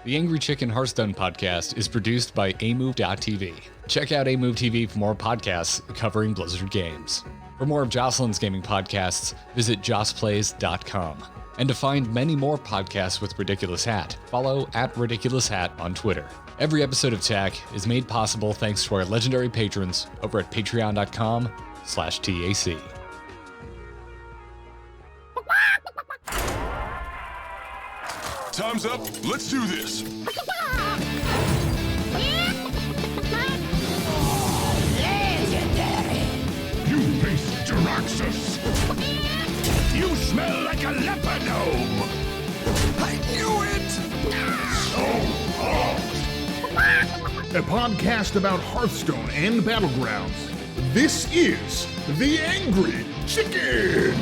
The Angry Chicken Hearthstone podcast is produced by amove.tv. Check out amove.tv for more podcasts covering Blizzard games. For more of Jocelyn's gaming podcasts, visit jossplays.com. And to find many more podcasts with Ridiculous Hat, follow @RidiculousHat on Twitter. Every episode of Tech is made possible thanks to our legendary patrons over at patreon.com/TAC. Time's up. Let's do this. Legendary! You face Jaraxxus. You smell like a leopard gnome. I knew it. So hot. A podcast about Hearthstone and Battlegrounds. This is The Angry Chicken!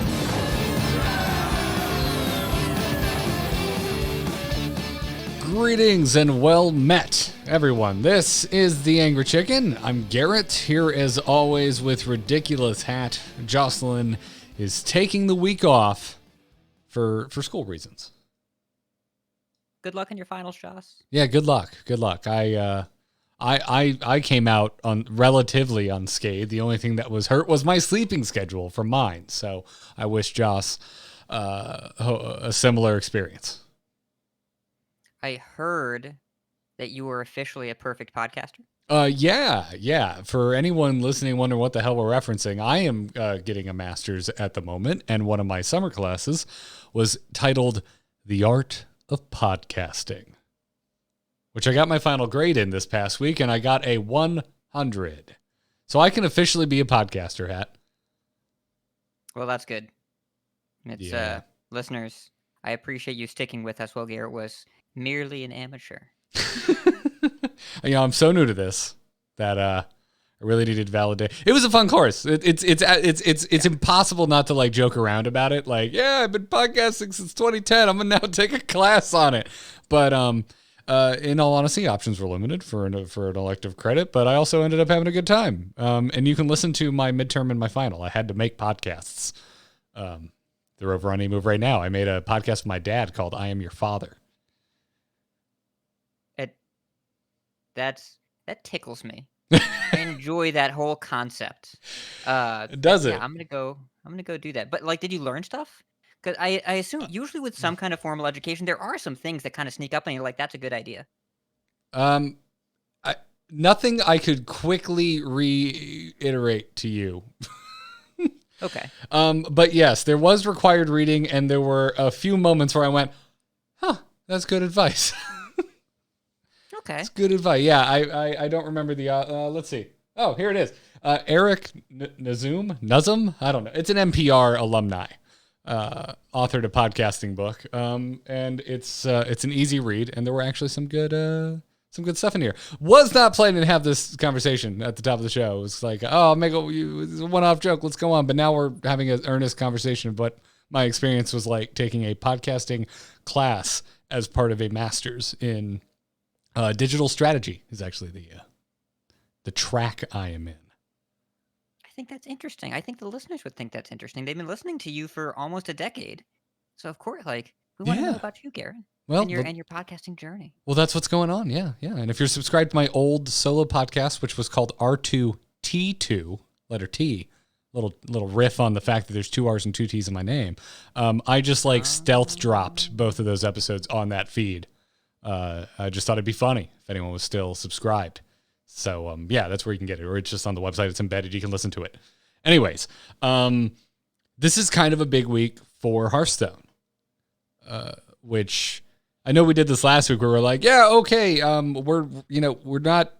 Greetings and well met, everyone. This is The Angry Chicken. I'm Garrett, here as always with Ridiculous Hat. Jocelyn is taking the week off for school reasons. Good luck in your finals, Joce. Yeah, good luck. Good luck. I came out on relatively unscathed. The only thing that was hurt was my sleeping schedule from mine. So I wish Joce a similar experience. I heard that you were officially a perfect podcaster. Yeah. For anyone listening wondering what the hell we're referencing, I am getting a master's at the moment, and one of my summer classes was titled The Art of Podcasting, which I got my final grade in this past week, and I got a 100. So I can officially be a podcaster, Hat. Well, that's good. It's listeners, I appreciate you sticking with us while Garrett was merely an amateur. I'm so new to this that I really needed to validate. It was a fun course. It's impossible not to like joke around about it. Like, yeah, I've been podcasting since 2010. I'm gonna now take a class on it. But in all honesty, options were limited for an elective credit. But I also ended up having a good time. And you can listen to my midterm and my final. I had to make podcasts. They're over on eMove right now. I made a podcast with my dad called "I Am Your Father." That tickles me. I enjoy that whole concept. Does it? Yeah, I'm gonna go do that. But like, did you learn stuff? Because I assume usually with some kind of formal education, there are some things that kind of sneak up and you're like, that's a good idea. Nothing I could quickly reiterate to you. Okay. But yes, there was required reading, and there were a few moments where I went, that's good advice. Okay. It's good advice. Yeah, I don't remember the, let's see. Oh, here it is. Eric Nuzum? I don't know. It's an NPR alumni, authored a podcasting book. And it's an easy read, and there were actually some good stuff in here. Was not planning to have this conversation at the top of the show. It was like, I'll make a one-off joke. Let's go on. But now we're having an earnest conversation of what my experience was like taking a podcasting class as part of a master's in digital strategy is actually the track I am in. I think that's interesting. I think the listeners would think that's interesting. They've been listening to you for almost a decade. So of course, like, we want to know about you, Garrett. Well, and your podcasting journey. Well, that's what's going on. Yeah. And if you're subscribed to my old solo podcast, which was called R2T2, letter T, little riff on the fact that there's 2 R's and 2 T's in my name. I just stealth dropped both of those episodes on that feed. I just thought it'd be funny if anyone was still subscribed. So, that's where you can get it. Or it's just on the website. It's embedded. You can listen to it. Anyways, this is kind of a big week for Hearthstone, which I know we did this last week where we're like, yeah, okay, we're not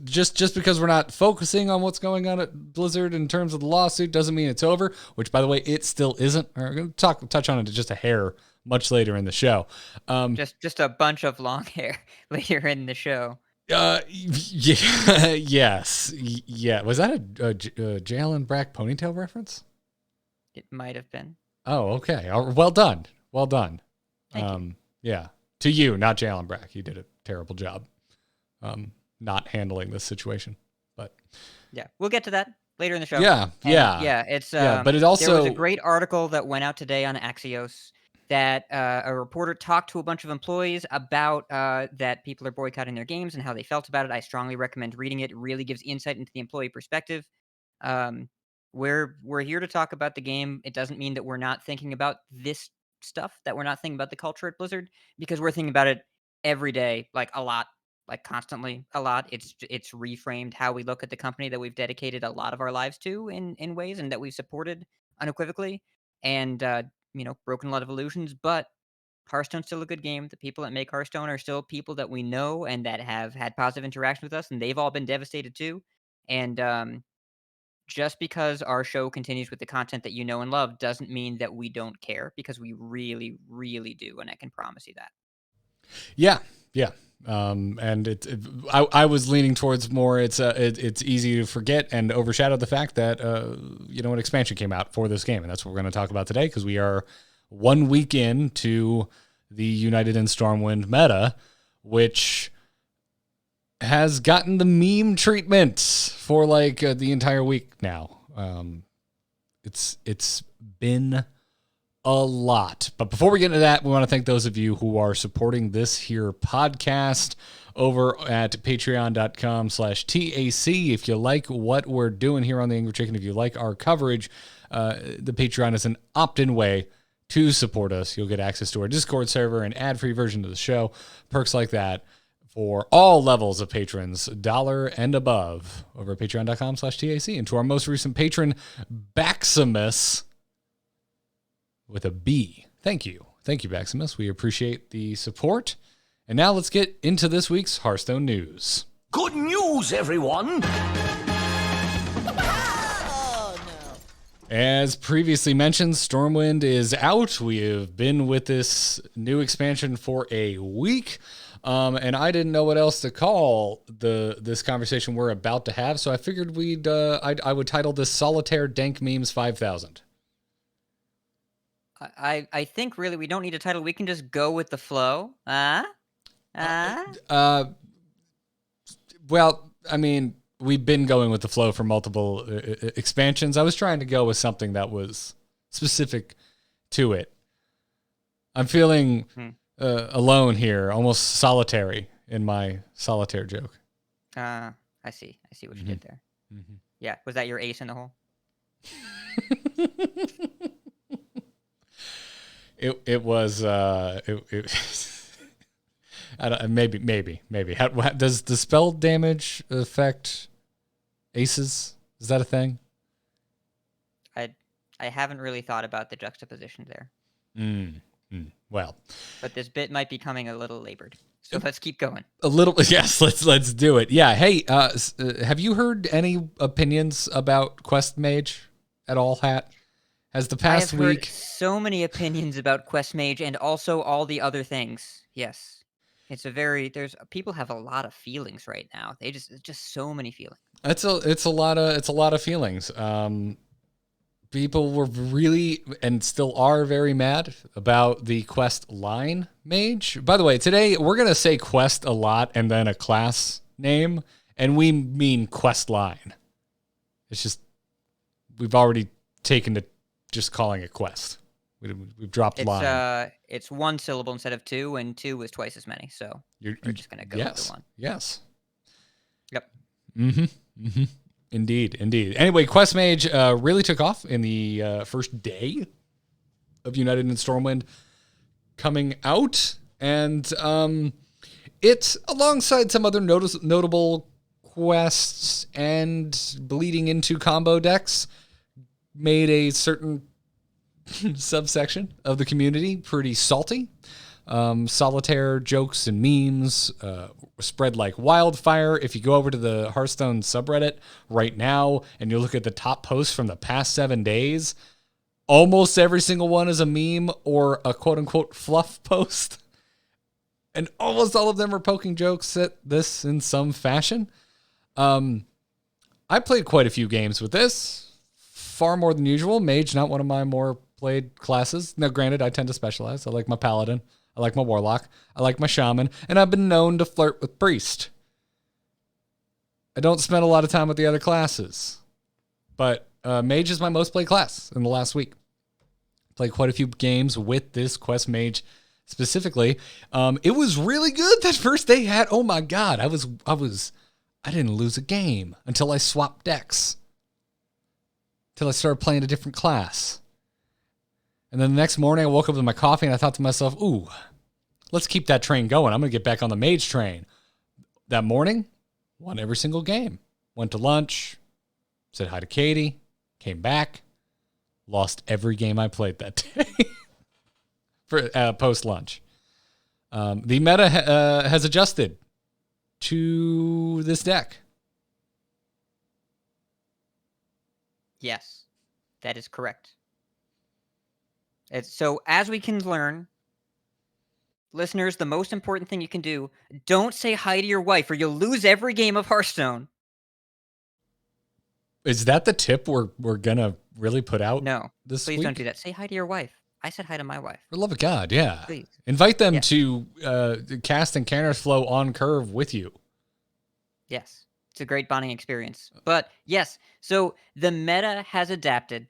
just because we're not focusing on what's going on at Blizzard in terms of the lawsuit doesn't mean it's over, which by the way, it still isn't. We're going to touch on it just a hair much later in the show. Just a bunch of long hair later in the show. Yes. Yeah. Was that a Jalen Brack ponytail reference? It might have been. Oh, okay. Well done. Thank you. Yeah. To you, not Jalen Brack. You did a terrible job not handling this situation. But yeah, we'll get to that later in the show. Yeah. It's but it also there was a great article that went out today on Axios that a reporter talked to a bunch of employees about that people are boycotting their games and how they felt about it. I strongly recommend reading it. It really gives insight into the employee perspective. Um, we're here to talk about the game. It doesn't mean that we're not thinking about this stuff, that we're not thinking about the culture at Blizzard, because we're thinking about it every day, like a lot, like constantly a lot. It's reframed how we look at the company that we've dedicated a lot of our lives to in ways, and that we've supported unequivocally. And broken a lot of illusions, but Hearthstone's still a good game. The people that make Hearthstone are still people that we know and that have had positive interaction with us, and they've all been devastated too. And just because our show continues with the content that you know and love doesn't mean that we don't care, because we really, really do, and I can promise you that. Yeah, yeah. And I was leaning towards more. It's easy to forget and overshadow the fact that an expansion came out for this game, and that's what we're going to talk about today, because we are 1 week into the United in Stormwind meta, which has gotten the meme treatment for the entire week now. It's been a lot. But before we get into that, we want to thank those of you who are supporting this here podcast over at patreon.com/TAC. If you like what we're doing here on the Angry Chicken, if you like our coverage, the Patreon is an opt-in way to support us. You'll get access to our Discord server, an ad-free version of the show, perks like that for all levels of patrons, $1 and above, over at patreon.com/TAC. And to our most recent patron, Baximus, with a B. Thank you. Thank you, Baximus. We appreciate the support. And now let's get into this week's Hearthstone news. Good news, everyone! As previously mentioned, Stormwind is out. We have been with this new expansion for a week. And I didn't know what else to call this conversation we're about to have, so I figured I would title this Solitaire Dank Memes 5000. I think really we don't need a title. We can just go with the flow. Well, I mean, we've been going with the flow for multiple expansions. I was trying to go with something that was specific to it. I'm feeling alone here, almost solitary in my solitaire joke. I see what you did there. Mm-hmm. Yeah, was that your ace in the hole? It was I don't, maybe. How does the spell damage affect aces? Is that a thing? I haven't really thought about the juxtaposition there. Well, but this bit might be coming a little labored, so let's keep going. A little, yes. Let's do it. Yeah. Hey, have you heard any opinions about Quest Mage at all, Hat? Has the past I have heard so many opinions about Quest Mage and also all the other things. Yes. It's people have a lot of feelings right now. Just so many feelings. It's a lot of feelings. People were really and still are very mad about the Quest line mage. By the way, today we're going to say Quest a lot and then a class name, and we mean Quest line. It's just we've already taken to just calling it Quest. We've dropped line. It's one syllable instead of two, and two is twice as many. So we're just gonna go with the one. Yes. Yep. Indeed. Anyway, Quest Mage really took off in the first day of United in Stormwind coming out, and it, alongside some other notable quests and bleeding into combo decks, made a certain subsection of the community pretty salty. Solitaire jokes and memes spread like wildfire. If you go over to the Hearthstone subreddit right now and you look at the top posts from the past 7 days, almost every single one is a meme or a quote-unquote fluff post. And almost all of them are poking jokes at this in some fashion. I played quite a few games with this. Far more than usual. Mage, not one of my more played classes. Now, granted, I tend to specialize. I like my paladin. I like my warlock. I like my shaman. And I've been known to flirt with priest. I don't spend a lot of time with the other classes. But mage is my most played class in the last week. Played quite a few games with this Quest Mage specifically. It was really good that first day had. Oh my God, I didn't lose a game until I swapped decks. Till I started playing a different class. And then the next morning I woke up with my coffee and I thought to myself, ooh, let's keep that train going. I'm going to get back on the mage train. That morning, won every single game. Went to lunch, said hi to Katie, came back, lost every game I played that day for post-lunch. The meta has adjusted to this deck. Yes, that is correct. So as we can learn, listeners, the most important thing you can do, don't say hi to your wife or you'll lose every game of Hearthstone. Is that the tip we're going to really put out this week? Please don't do that. Say hi to your wife. I said hi to my wife. For the love of God, yeah. Please. Invite them to cast and counter flow on curve with you. Yes. It's a great bonding experience. But yes, so the meta has adapted,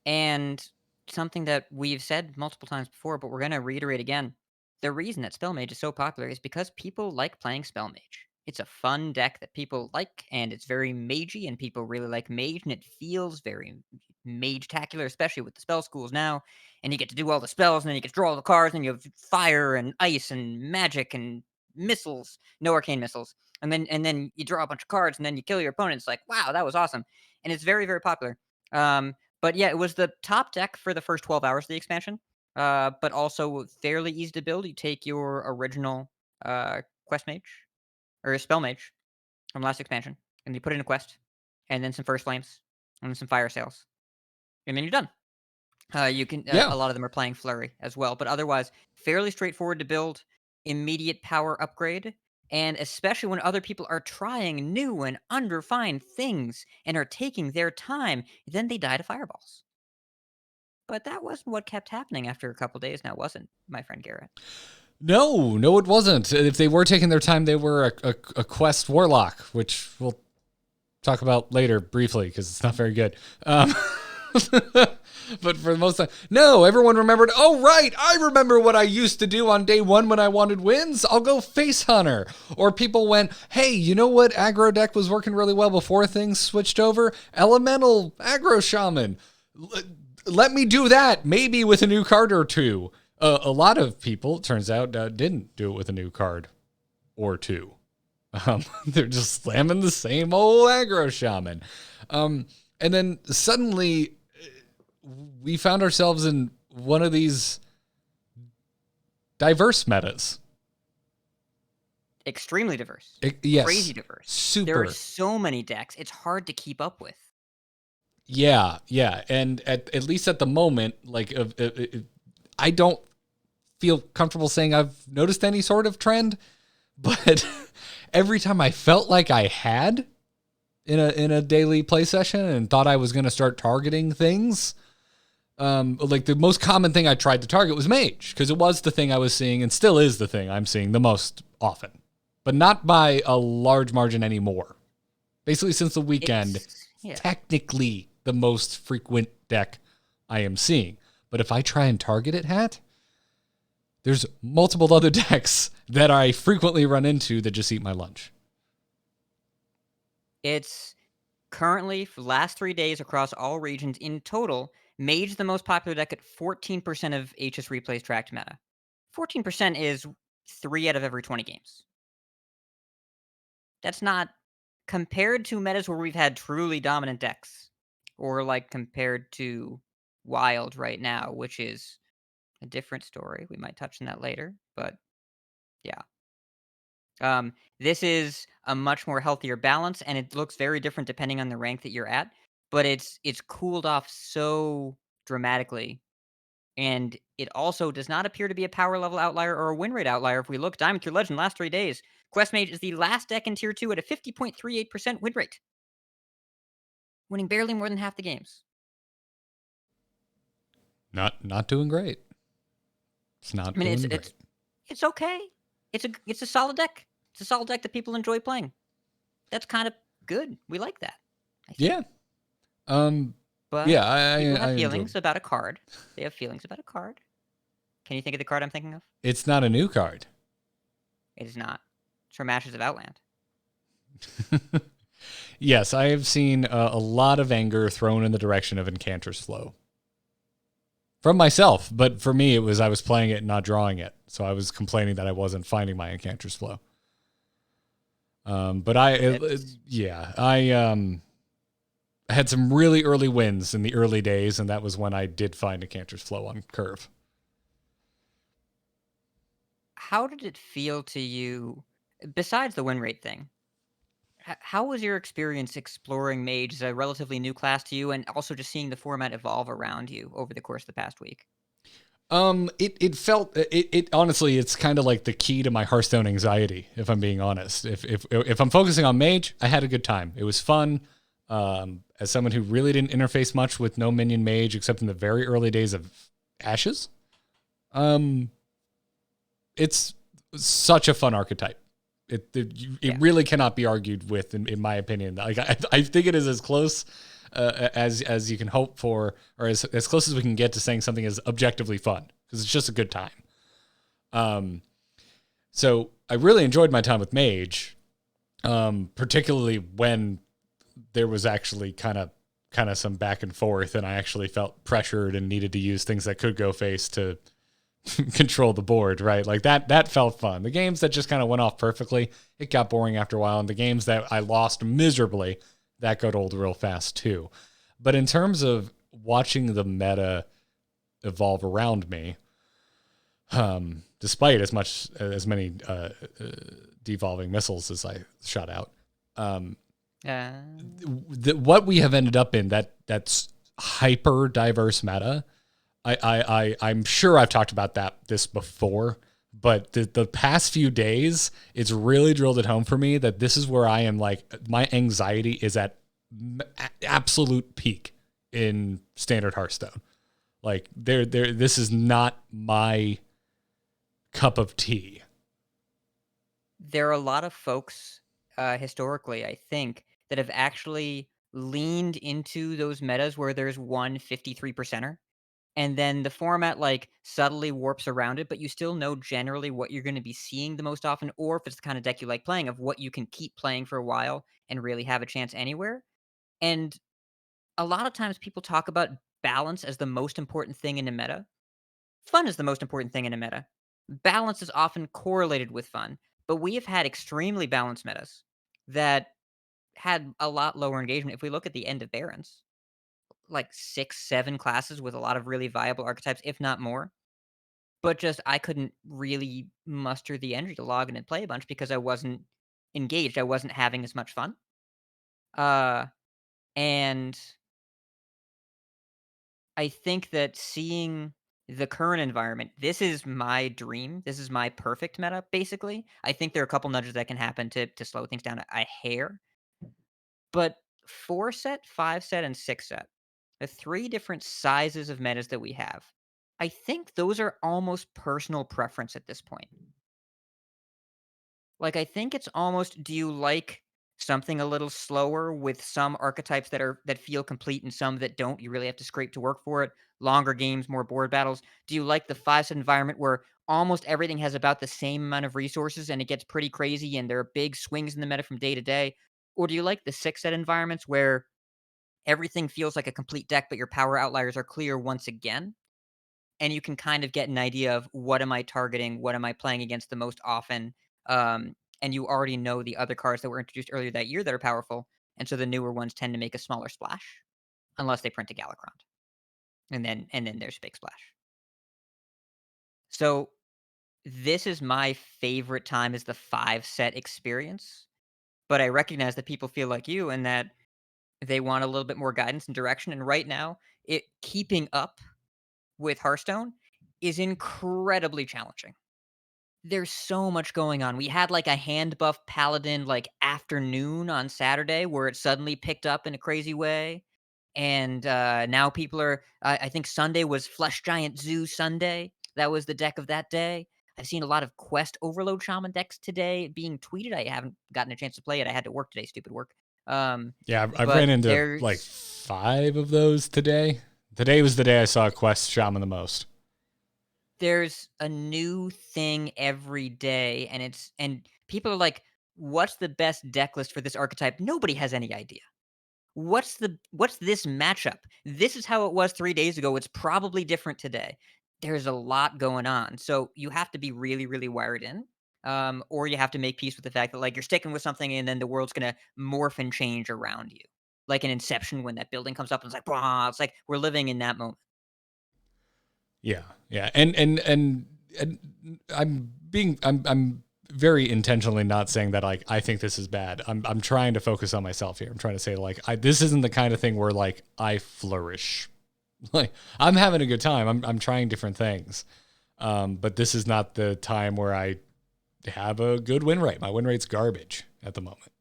and something that we've said multiple times before, but we're going to reiterate again. The reason that Spell Mage is so popular is because people like playing Spell Mage. It's a fun deck that people like, and it's very magey, and people really like mage, and it feels very mage-tacular, especially with the spell schools now. And you get to do all the spells, and then you get to draw all the cards, and you have fire and ice and magic and missiles, no arcane missiles. And then you draw a bunch of cards, and then you kill your opponent. It's like, wow, that was awesome. And it's very, very popular. But yeah, it was the top deck for the first 12 hours of the expansion, but also fairly easy to build. You take your original Quest Mage, or Spell Mage from last expansion, and you put in a quest, and then some First Flames, and then some Fire Sales, and then you're done. You can a lot of them are playing Flurry as well, but otherwise fairly straightforward to build, immediate power upgrade, and especially when other people are trying new and unrefined things and are taking their time, then they die to fireballs. But that wasn't what kept happening after a couple days now, wasn't, my friend Garrett? No, it wasn't. If they were taking their time, they were a Quest Warlock, which we'll talk about later briefly because it's not very good. But for the most time, no, everyone remembered, oh, right, I remember what I used to do on day one when I wanted wins. I'll go Face Hunter. Or people went, hey, you know what aggro deck was working really well before things switched over? Elemental aggro Shaman. Let me do that, maybe with a new card or two. A lot of people, it turns out, didn't do it with a new card or two. They're just slamming the same old aggro Shaman. And then suddenly we found ourselves in one of diverse metas. Extremely diverse. Yes. Crazy diverse. Super. There are so many decks, it's hard to keep up with. Yeah. And at least at the moment, like, I don't feel comfortable saying I've noticed any sort of trend, but every time I felt like I had in a daily play session and thought I was going to start targeting things, like the most common thing I tried to target was mage, because it was the thing I was seeing and still is the thing I'm seeing the most often, but not by a large margin anymore. Basically, since the weekend, technically the most frequent deck I am seeing. But if I try and target it, Hat, there's multiple other decks that I frequently run into that just eat my lunch. It's currently, for the last 3 days across all regions in total, Mage the most popular deck at 14% of HS Replay's tracked meta. 14% is 3 out of every 20 games. That's not compared to metas where we've had truly dominant decks, or like compared to Wild right now, which is a different story. We might touch on that later, but yeah. This is a much more healthier balance, and it looks very different depending on the rank that you're at, but it's cooled off so dramatically, and it also does not appear to be a power level outlier or a win rate outlier. If we look Diamond through Legend last 3 days, Quest Mage is the last deck in Tier 2 at a 50.38% win rate, winning barely more than half the games. Not doing great. It's not doing great. It's okay. It's a solid deck. It's a solid deck that people enjoy playing. That's kind of good. We like that. Yeah. But Yeah, people I have enjoy. feelings about a card. They have feelings about a card. Can you think of the card I'm thinking of? It's not a new card. It is not. It's from Ashes of Outland. Yes, I have seen a lot of anger thrown in the direction of Enchantress Flow. From myself, but for me, it was I was playing it and not drawing it. So I was complaining that I wasn't finding my Enchantress Flow. But I had some really early wins in the early days, and that was when I did find Enchantress Flow on curve. How did it feel to you, besides the win rate thing? How was your experience exploring Mage as a relatively new class to you, and also just seeing the format evolve around you over the course of the past week? It felt it honestly, it's kind of like the key to my Hearthstone anxiety, if I'm being honest. If I'm focusing on Mage, I had a good time. It was fun. As someone who really didn't interface much with no minion Mage except in the very early days of Ashes, it's such a fun archetype. It really cannot be argued with, in my opinion. Like I think it is as close as you can hope for, or as close as we can get to saying something is objectively fun, because it's just a good time. So I really enjoyed my time with Mage, particularly when there was actually kind of some back and forth, and I actually felt pressured and needed to use things that could go face to control the board, right? Like that felt fun. The games that just kind of went off perfectly, it got boring after a while. And the games that I lost miserably, that got old real fast too. But in terms of watching the meta evolve around me, despite as many devolving missiles as I shot out, what we have ended up in, that's hyper diverse meta. I'm sure I've talked about this before, but the past few days, it's really drilled it home for me that this is where I am. Like, my anxiety is at absolute peak in standard Hearthstone. Like, this is not my cup of tea. There are a lot of folks, historically, I think, that have actually leaned into those metas where there's one 53%er. And then the format, like, subtly warps around it, but you still know generally what you're gonna be seeing the most often, or if it's the kind of deck you like playing, of what you can keep playing for a while and really have a chance anywhere. And a lot of times people talk about balance as the most important thing in a meta. Fun is the most important thing in a meta. Balance is often correlated with fun, but we have had extremely balanced metas that had a lot lower engagement. If we look at the end of Barons, like 6, 7 classes with a lot of really viable archetypes, if not more. But just I couldn't really muster the energy to log in and play a bunch because I wasn't engaged. I wasn't having as much fun. Uh, and I think that seeing the current environment, this is my dream. This is my perfect meta, basically. I think there are a couple nudges that can happen to slow things down a hair. But 4 set, 5 set, and 6 set, the 3 different sizes of metas that we have, I think those are almost personal preference at this point. Like, I think it's almost, do you like something a little slower with some archetypes that feel complete and some that don't? You really have to scrape to work for it. Longer games, more board battles. Do you like the 5-set environment where almost everything has about the same amount of resources and it gets pretty crazy and there are big swings in the meta from day to day? Or do you like the 6-set environments where everything feels like a complete deck, but your power outliers are clear once again? And you can kind of get an idea of, what am I targeting? What am I playing against the most often? And you already know the other cards that were introduced earlier that year that are powerful, and so the newer ones tend to make a smaller splash, unless they print a Galakrond, and then there's a big splash. So this is my favorite time, is the 5-set experience, but I recognize that people feel like you and that they want a little bit more guidance and direction. And right now, keeping up with Hearthstone is incredibly challenging. There's so much going on. We had, like, a Handbuff paladin, like, afternoon on Saturday where it suddenly picked up in a crazy way, and, now people are, I think Sunday was Flesh Giant Zoo Sunday. That was the deck of that day. I've seen a lot of Quest Overload Shaman decks today being tweeted. I haven't gotten a chance to play it. I had to work today, stupid work. Yeah, I but ran into there's like 5 of those today. Today was the day I saw Quest Shaman the most. there's a new thing every day, and people are like, "What's the best deck list for this archetype?" Nobody has any idea. What's this matchup? This is how it was 3 days ago. It's probably different today. There's a lot going on. So you have to be really, really wired in. Or you have to make peace with the fact that like you're sticking with something and then the world's gonna morph and change around you. Like an Inception when that building comes up and it's like, "Blah," it's like we're living in that moment. Yeah, yeah, and I'm very intentionally not saying that like I think this is bad. I'm trying to focus on myself here. I'm trying to say like this isn't the kind of thing where like I flourish. Like I'm having a good time. I'm trying different things, but this is not the time where I have a good win rate. My win rate's garbage at the moment.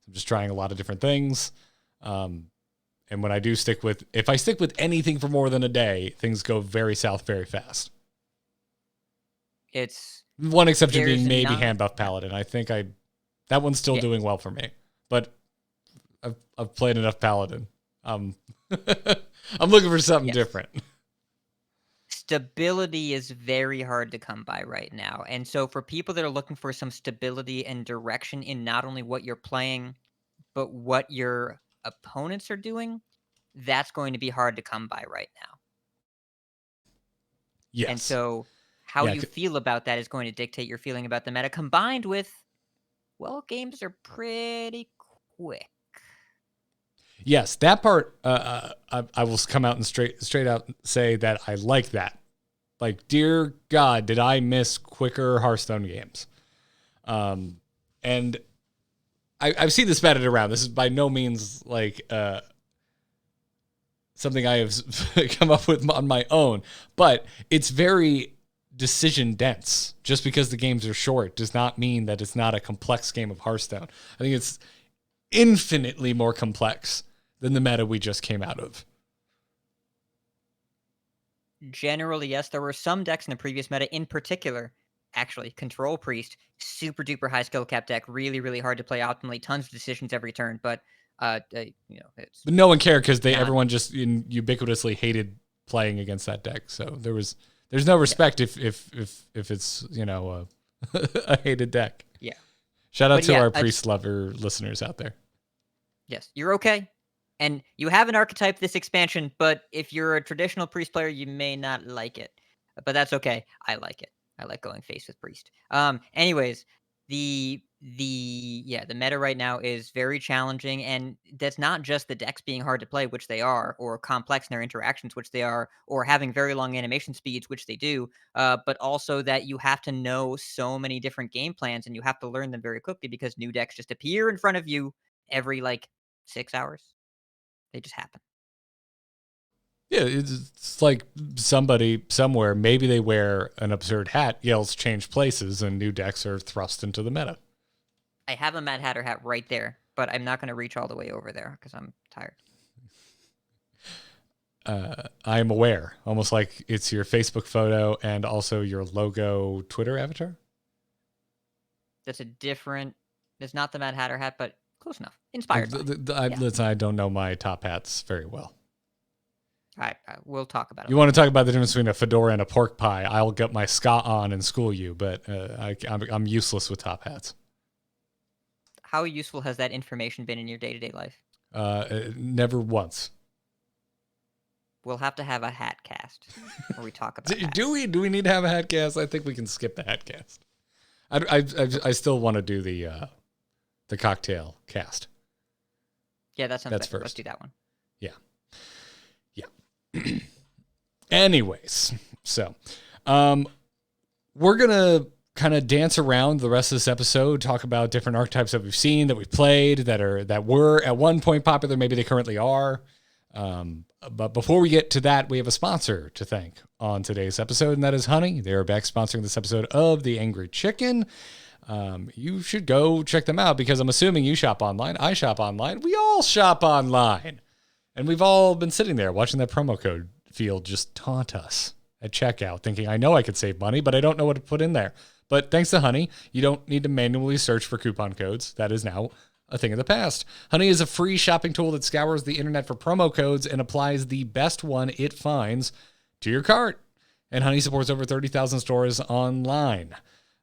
I'm just trying a lot of different things. And when I do if I stick with anything for more than a day, things go very south very fast. It's One exception there's being maybe not Handbuff Paladin. I think that one's still yeah. doing well for me, but I've played enough Paladin. I'm looking for something Yes. different. Stability is very hard to come by right now. And so for people that are looking for some stability and direction in not only what you're playing, but what your opponents are doing, that's going to be hard to come by right now. Yes. And so how you feel about that is going to dictate your feeling about the meta combined with, well, games are pretty quick. Yes, that part, I will come out and straight out say that I like that. Like, dear God, did I miss quicker Hearthstone games? And I've seen this batted around. This is by no means like something I have come up with on my own, but it's very decision dense. Just because the games are short does not mean that it's not a complex game of Hearthstone. I think it's infinitely more complex than the meta we just came out of. Generally, yes. There were some decks in the previous meta, in particular, actually, Control Priest, super duper high skill cap deck, really, really hard to play optimally, tons of decisions every turn, but it's But no one cared because not, everyone just ubiquitously hated playing against that deck. So there's no respect if it's a hated deck. Yeah. Shout out But to yeah, our priest lover listeners out there. Yes, you're okay. And you have an archetype this expansion, but if you're a traditional priest player, you may not like it. But that's okay. I like it. I like going face with priest. Anyways, the meta right now is very challenging, and that's not just the decks being hard to play, which they are, or complex in their interactions, which they are, or having very long animation speeds, which they do, but also that you have to know so many different game plans and you have to learn them very quickly because new decks just appear in front of you every like 6 hours. They just happen. Yeah, it's like somebody somewhere, maybe they wear an absurd hat, yells change places, and new decks are thrust into the meta. I have a Mad Hatter hat right there, but I'm not going to reach all the way over there because I'm tired. I am aware, almost like it's your Facebook photo and also your logo Twitter avatar. That's it's not the Mad Hatter hat, but close enough. Inspired by. Listen, I don't know my top hats very well. All right, we'll talk about it. You want to talk about the difference between a fedora and a pork pie? I'll get my ska on and school you, but I'm useless with top hats. How useful has that information been in your day-to-day life? Never once. We'll have to have a hat cast where we talk about hats. Do we need to have a hat cast? I think we can skip the hat cast. I still want to do the cocktail cast. Yeah, that sounds That's better. first. Let's do that one. Yeah. Anyways, so we're gonna kind of dance around the rest of this episode, talk about different archetypes that we've seen, that we've played, that were at one point popular, maybe they currently are. But before we get to that, we have a sponsor to thank on today's episode, and that is Honey. They are back sponsoring this episode of The Angry Chicken. You should go check them out because I'm assuming you shop online. I shop online. We all shop online. And we've all been sitting there watching that promo code field just taunt us at checkout, thinking, I know I could save money, but I don't know what to put in there. But thanks to Honey, you don't need to manually search for coupon codes. That is now a thing of the past. Honey is a free shopping tool that scours the internet for promo codes and applies the best one it finds to your cart. And Honey supports over 30,000 stores online.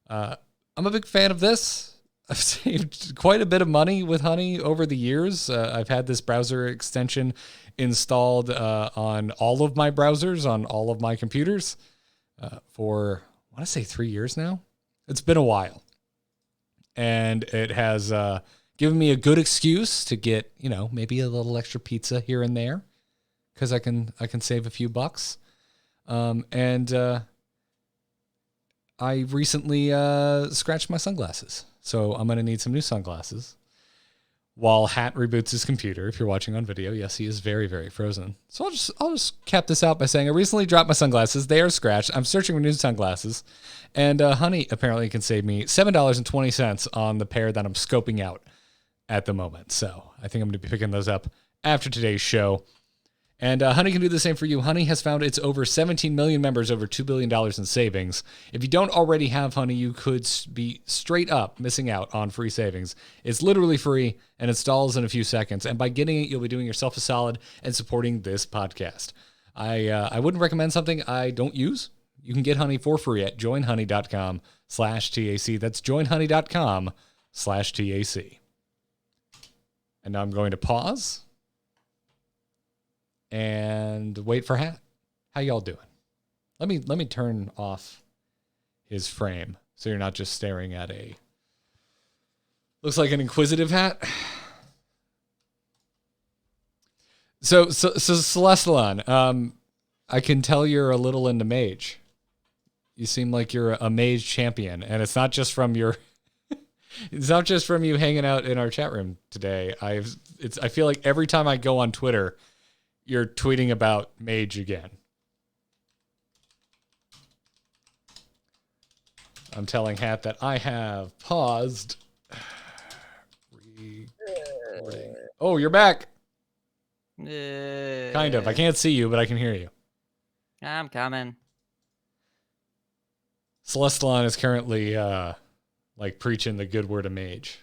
I'm a big fan of this. I've saved quite a bit of money with Honey over the years. I've had this browser extension installed on all of my browsers, on all of my computers for, I want to say 3 years now. It's been a while. And it has given me a good excuse to get, maybe a little extra pizza here and there because I can save a few bucks. And I recently scratched my sunglasses. So I'm going to need some new sunglasses while Hat reboots his computer. If you're watching on video, yes, he is very, very frozen. So I'll just cap this out by saying I recently dropped my sunglasses. They are scratched. I'm searching for new sunglasses. And Honey apparently can save me $7.20 on the pair that I'm scoping out at the moment. So I think I'm going to be picking those up after today's show. And Honey can do the same for you. Honey has found its over 17 million members, over $2 billion in savings. If you don't already have Honey, you could be straight up missing out on free savings. It's literally free and installs in a few seconds. And by getting it, you'll be doing yourself a solid and supporting this podcast. I wouldn't recommend something I don't use. You can get Honey for free at joinhoney.com/TAC. That's joinhoney.com/TAC. And now I'm going to pause and wait for Hat. How y'all doing? Let me turn off his frame so you're not just staring at looks like an inquisitive Hat. So Celestalon, I can tell you're a little into mage. You seem like you're a mage champion, and it's not just from you hanging out in our chat room today. I feel like every time I go on Twitter, you're tweeting about mage again. I'm telling Hat that I have paused recording. Oh, you're back. Kind of. I can't see you, but I can hear you. I'm coming. Celestalon is currently preaching the good word of mage.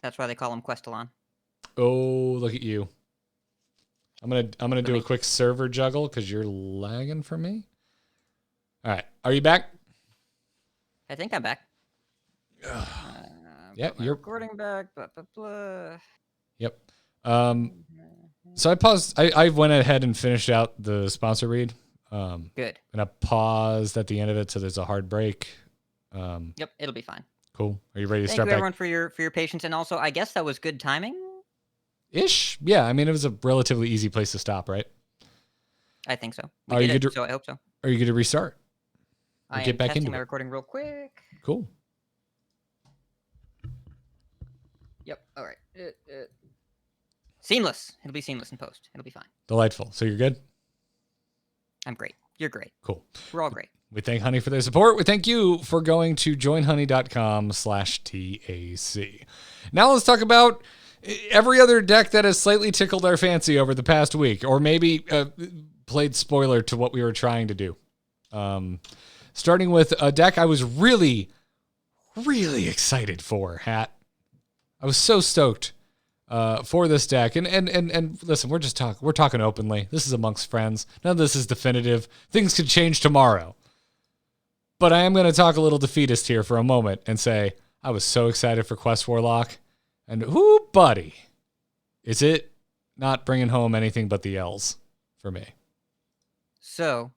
That's why they call him Questalon. Oh, look at you. I'm gonna do a quick server juggle because you're lagging for me. All right, are you back? I think I'm back. Yeah, you're recording back. Blah, blah, blah. Yep. So I paused. I went ahead and finished out the sponsor read. Good. And I paused at the end of it, so there's a hard break. Yep, it'll be fine. Cool. Are you ready to Thank start you, back? everyone, for your patience, and also I guess that was good timing. Ish. Yeah. I mean, it was a relatively easy place to stop, right? I think so. Are you good? So I hope so. Are you good to restart? I get am back testing into my it. recording real quick. Cool. Yep. All right. Seamless. It'll be seamless in post. It'll be fine. Delightful. So you're good? I'm great. You're great. Cool. We're all great. We thank Honey for their support. We thank you for going to joinhoney.com/TAC. Now let's talk about every other deck that has slightly tickled our fancy over the past week, or maybe played spoiler to what we were trying to do. Starting with a deck I was really, really excited for, Hat. I was so stoked for this deck. And listen, we're talking openly. This is amongst friends. None of this is definitive. Things could change tomorrow. But I am going to talk a little defeatist here for a moment and say I was so excited for Quest Warlock. And whoo, buddy, is it not bringing home anything but the L's for me? So,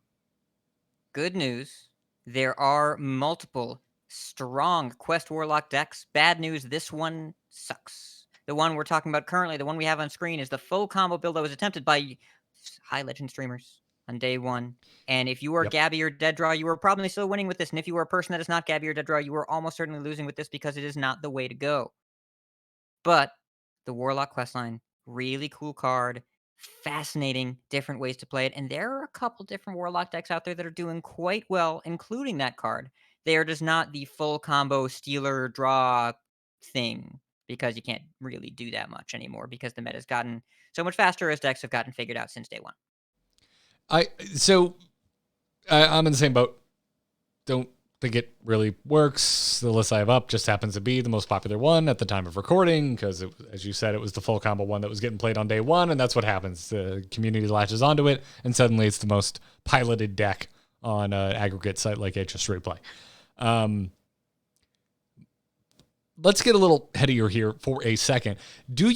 good news. There are multiple strong Quest Warlock decks. Bad news, this one sucks. The one we're talking about currently, the one we have on screen, is the full combo build that was attempted by high legend streamers on day one. And if you are Gabby or Dead Draw, you are probably still winning with this. And if you are a person that is not Gabby or Dead Draw, you are almost certainly losing with this because it is not the way to go. But the Warlock questline, really cool card, fascinating different ways to play it. And there are a couple different Warlock decks out there that are doing quite well, including that card. They are just not the full combo stealer draw thing, because you can't really do that much anymore because the meta's gotten so much faster as decks have gotten figured out since day one. I'm in the same boat. Don't think it really works. The list I have up just happens to be the most popular one at the time of recording because, as you said, it was the full combo one that was getting played on day one, and that's what happens. The community latches onto it, and suddenly it's the most piloted deck on an aggregate site like HS Replay. Let's get a little headier here for a second. Do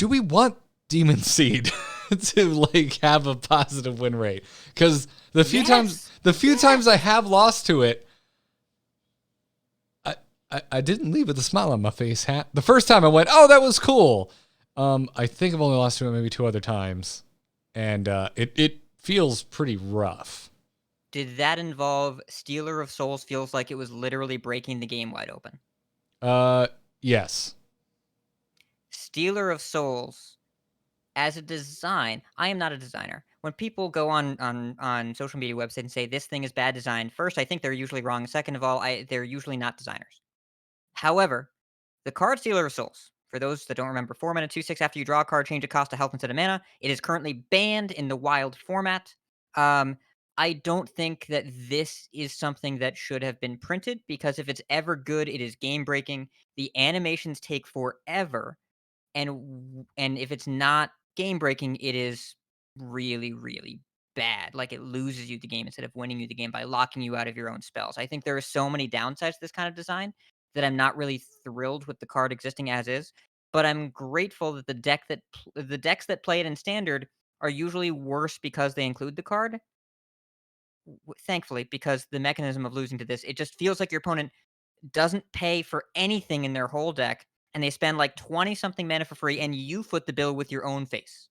we want Demon Seed to like have a positive win rate? Because the few times I have lost to it, I didn't leave with a smile on my face, Hat. The first time I went, oh, that was cool. I think I've only lost to it maybe 2 other times, and it feels pretty rough. Did that involve Stealer of Souls feels like it was literally breaking the game wide open? Yes. Stealer of Souls, as a design, I am not a designer. When people go on social media websites and say this thing is bad design, first, I think they're usually wrong. Second of all, they're usually not designers. However, the card Stealer of Souls, for those that don't remember, 4 mana, 2/6 after you draw a card, change a cost to health instead of mana. It is currently banned in the wild format. I don't think that this is something that should have been printed because if it's ever good, it is game breaking. The animations take forever, and if it's not game breaking, it is really, really bad. Like it loses you the game instead of winning you the game by locking you out of your own spells. I think there are so many downsides to this kind of design that I'm not really thrilled with the card existing as is. But I'm grateful that the decks that play it in standard are usually worse because they include the card. Thankfully, because the mechanism of losing to this, it just feels like your opponent doesn't pay for anything in their whole deck, and they spend like 20 something mana for free, and you foot the bill with your own face.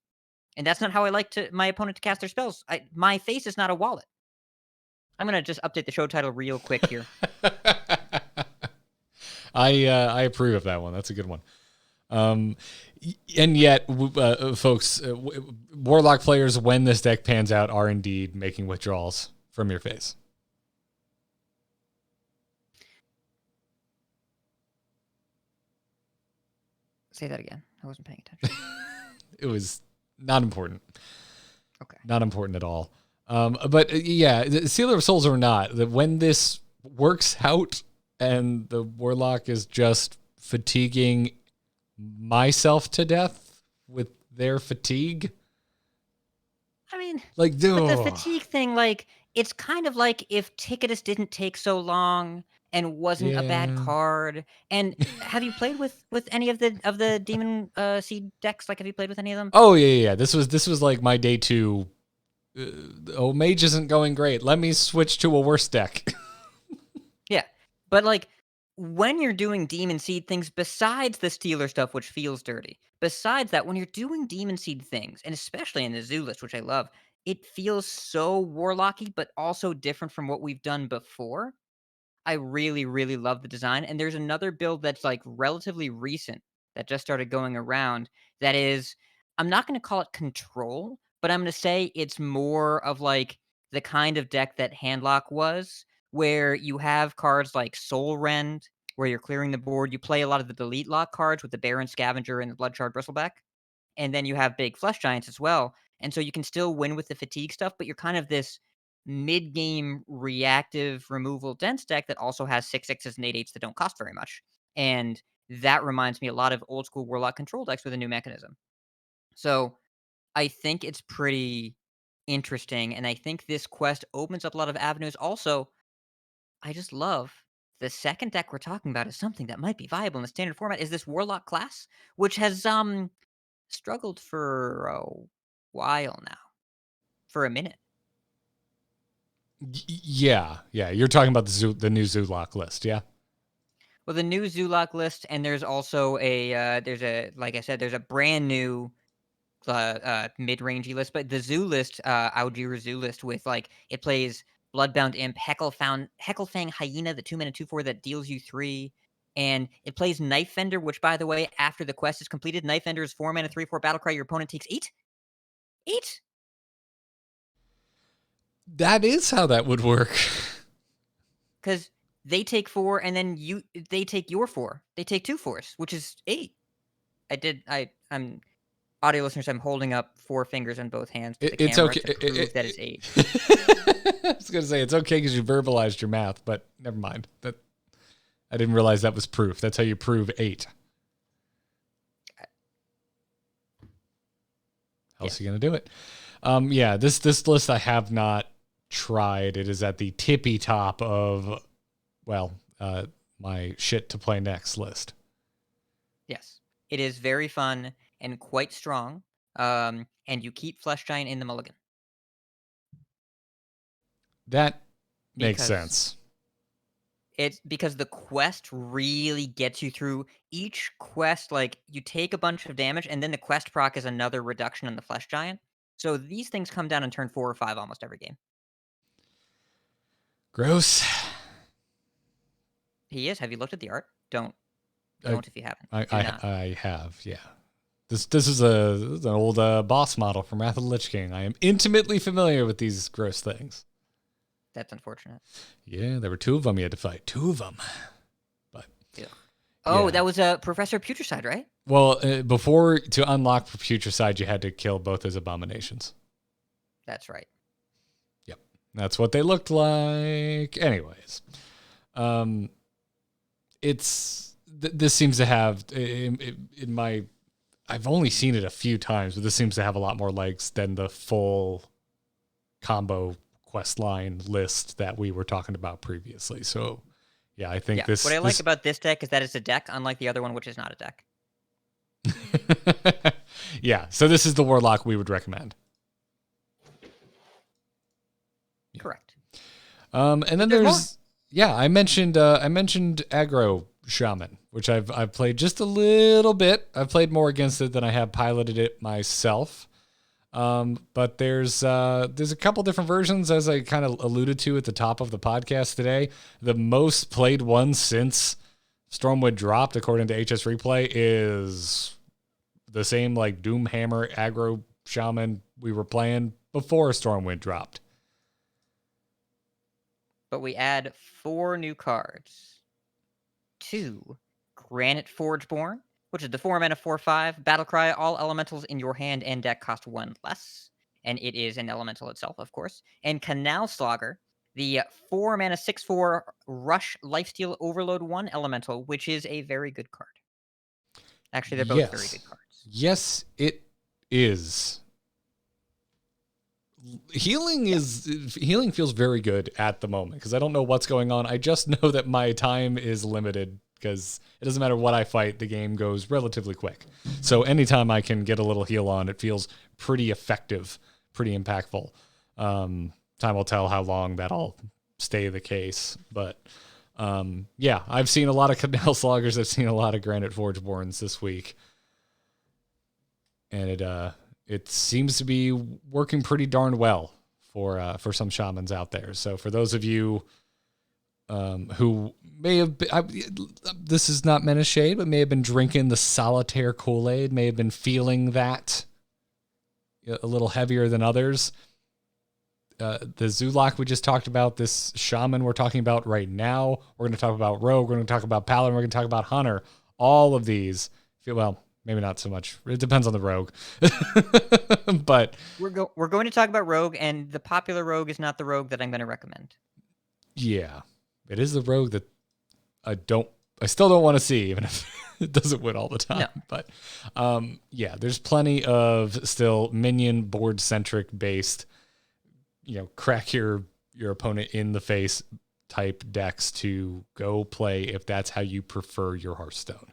And that's not how I like my opponent to cast their spells. My face is not a wallet. I'm gonna just update the show title real quick here. I approve of that one. That's a good one. And yet, folks, Warlock players, when this deck pans out, are indeed making withdrawals from your face. Say that again. I wasn't paying attention. It was not important. Okay. Not important at all. But yeah, the Sealer of Souls or not, when this works out and the Warlock is just fatiguing myself to death with their fatigue. I mean, like, but the fatigue thing, like, it's kind of like if Ticketus didn't take so long and wasn't a bad card. And have you played with any of the Demon Seed decks? Like, have you played with any of them? Oh yeah. This was like my day 2. Mage isn't going great. Let me switch to a worse deck. Yeah, but like when you're doing Demon Seed things besides the Stealer stuff, which feels dirty, besides that, when you're doing Demon Seed things, and especially in the Zoo list, which I love, it feels so Warlocky, but also different from what we've done before. I really, really love the design. And there's another build that's like relatively recent that just started going around that is, I'm not going to call it control, but I'm going to say it's more of like the kind of deck that Handlock was, where you have cards like Soul Rend, where you're clearing the board. You play a lot of the Delete Lock cards with the Baron Scavenger and the Bloodshard Bristleback. And then you have big Flesh Giants as well. And so you can still win with the fatigue stuff, but you're kind of this mid-game reactive removal dense deck that also has 6/6s and 8/8s that don't cost very much. And that reminds me a lot of old school Warlock control decks with a new mechanism. So I think it's pretty interesting, and I think this quest opens up a lot of avenues. Also, I just love the second deck we're talking about is something that might be viable in the standard format is this Warlock class, which has struggled for a while now. For a minute. Yeah. You're talking about the new Zoolock list, yeah? Well, the new Zoolock list, and there's also like I said, there's a brand new mid-rangey list, but the Zoo list, Aujira Zoo list with like it plays Bloodbound Imp, Hecklefang Hyena, the 2-mana 2/4 that deals you 3, and it plays Knife Fender, which by the way, after the quest is completed, Knife Fender is 4-mana 3/4 battlecry. Your opponent takes 8. 8. That is how that would work. Because they take 4, and then they take your 4. They take 2 4s, which is 8. Audio listeners, I'm holding up 4 fingers in both hands to the It's camera okay. to prove that it's 8. I was gonna say it's okay because you verbalized your math, but never mind. That I didn't realize that was proof. That's how you prove 8. How else are you gonna do it? Yeah, this list I have not tried. It is at the tippy top of, well, my shit to play next list. Yes. It is very fun and quite strong. And you keep Flesh Giant in the mulligan. That makes Because sense. It's because the quest really gets you through each quest. Like, you take a bunch of damage, and then the quest proc is another reduction in the Flesh Giant. So these things come down in turn 4 or 5 almost every game. Gross. He is. Have you looked at the art? Don't if you haven't. I have, yeah. This is an old boss model from Wrath of the Lich King. I am intimately familiar with these gross things. That's unfortunate. Yeah, there were 2 of them you had to fight. 2 of them. But oh, yeah. that was Professor Putricide, right? Well, before to unlock Putricide, you had to kill both his abominations. That's right. Yep, that's what they looked like. Anyways, this seems to have in my. I've only seen it a few times, but this seems to have a lot more legs than the full combo quest line list that we were talking about previously. So, yeah, I think this. What I like about this deck is that it's a deck, unlike the other one, which is not a deck. Yeah, so this is the Warlock we would recommend. Correct. And then there's I mentioned aggro Shaman, which I've played just a little bit. I've played more against it than I have piloted it myself. But there's a couple different versions, as I kind of alluded to at the top of the podcast today. The most played one since Stormwind dropped, according to HS Replay, is the same like Doomhammer aggro Shaman we were playing before Stormwind dropped. But we add 4 new cards. 2, Granite Forgeborn, which is the 4-mana 4/5 Battlecry. All elementals in your hand and deck cost 1 less, and it is an elemental itself, of course. And Canal Slogger, the 4-mana 6/4 Rush Lifesteal Overload 1 elemental, which is a very good card. Actually, they're both very good cards. Yes, it is. Healing feels very good at the moment because I don't know what's going on. I just know that my time is limited because it doesn't matter what I fight, the game goes relatively quick. So anytime I can get a little heal on, it feels pretty effective, pretty impactful. Time will tell how long that'll stay the case. But yeah, I've seen a lot of Canal Sloggers. I've seen a lot of Granite Forgeborns this week. And it seems to be working pretty darn well for some shamans out there. So for those of you who may have been, this is not meant as shade, but may have been drinking the solitaire Kool-Aid, may have been feeling that a little heavier than others. The Zulak we just talked about, this Shaman we're talking about right now, we're going to talk about Rogue, we're going to talk about Paladin, we're going to talk about Hunter. All of these feel, well, maybe not so much. It depends on the Rogue. But we're going to talk about Rogue, and the popular Rogue is not the Rogue that I'm going to recommend. Yeah, it is the Rogue that I still don't want to see, even if it doesn't win all the time. No. But yeah, there's plenty of still minion board centric based, crack your opponent in the face type decks to go play if that's how you prefer your Hearthstone.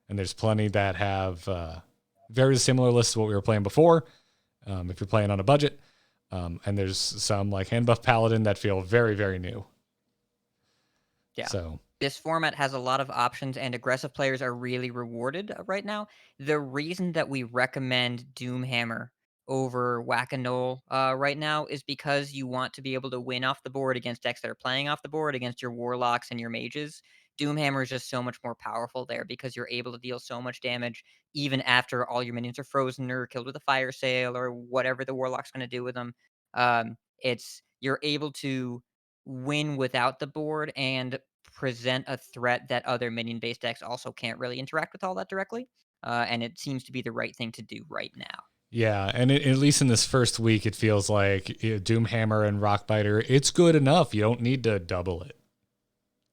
And there's plenty that have very similar lists to what we were playing before, if you're playing on a budget. And there's some like Handbuff Paladin that feel very, very new. Yeah. So this format has a lot of options, and aggressive players are really rewarded right now. The reason that we recommend Doomhammer over Whack-A-Knoll right now is because you want to be able to win off the board against decks that are playing off the board, against your Warlocks and your Mages. Doomhammer is just so much more powerful there because you're able to deal so much damage even after all your minions are frozen or killed with a fire sale or whatever the Warlock's going to do with them. You're able to win without the board and present a threat that other minion-based decks also can't really interact with all that directly. and it seems to be the right thing to do right now. Yeah, and at least in this first week, it feels like Doomhammer and Rockbiter, it's good enough. You don't need to double it.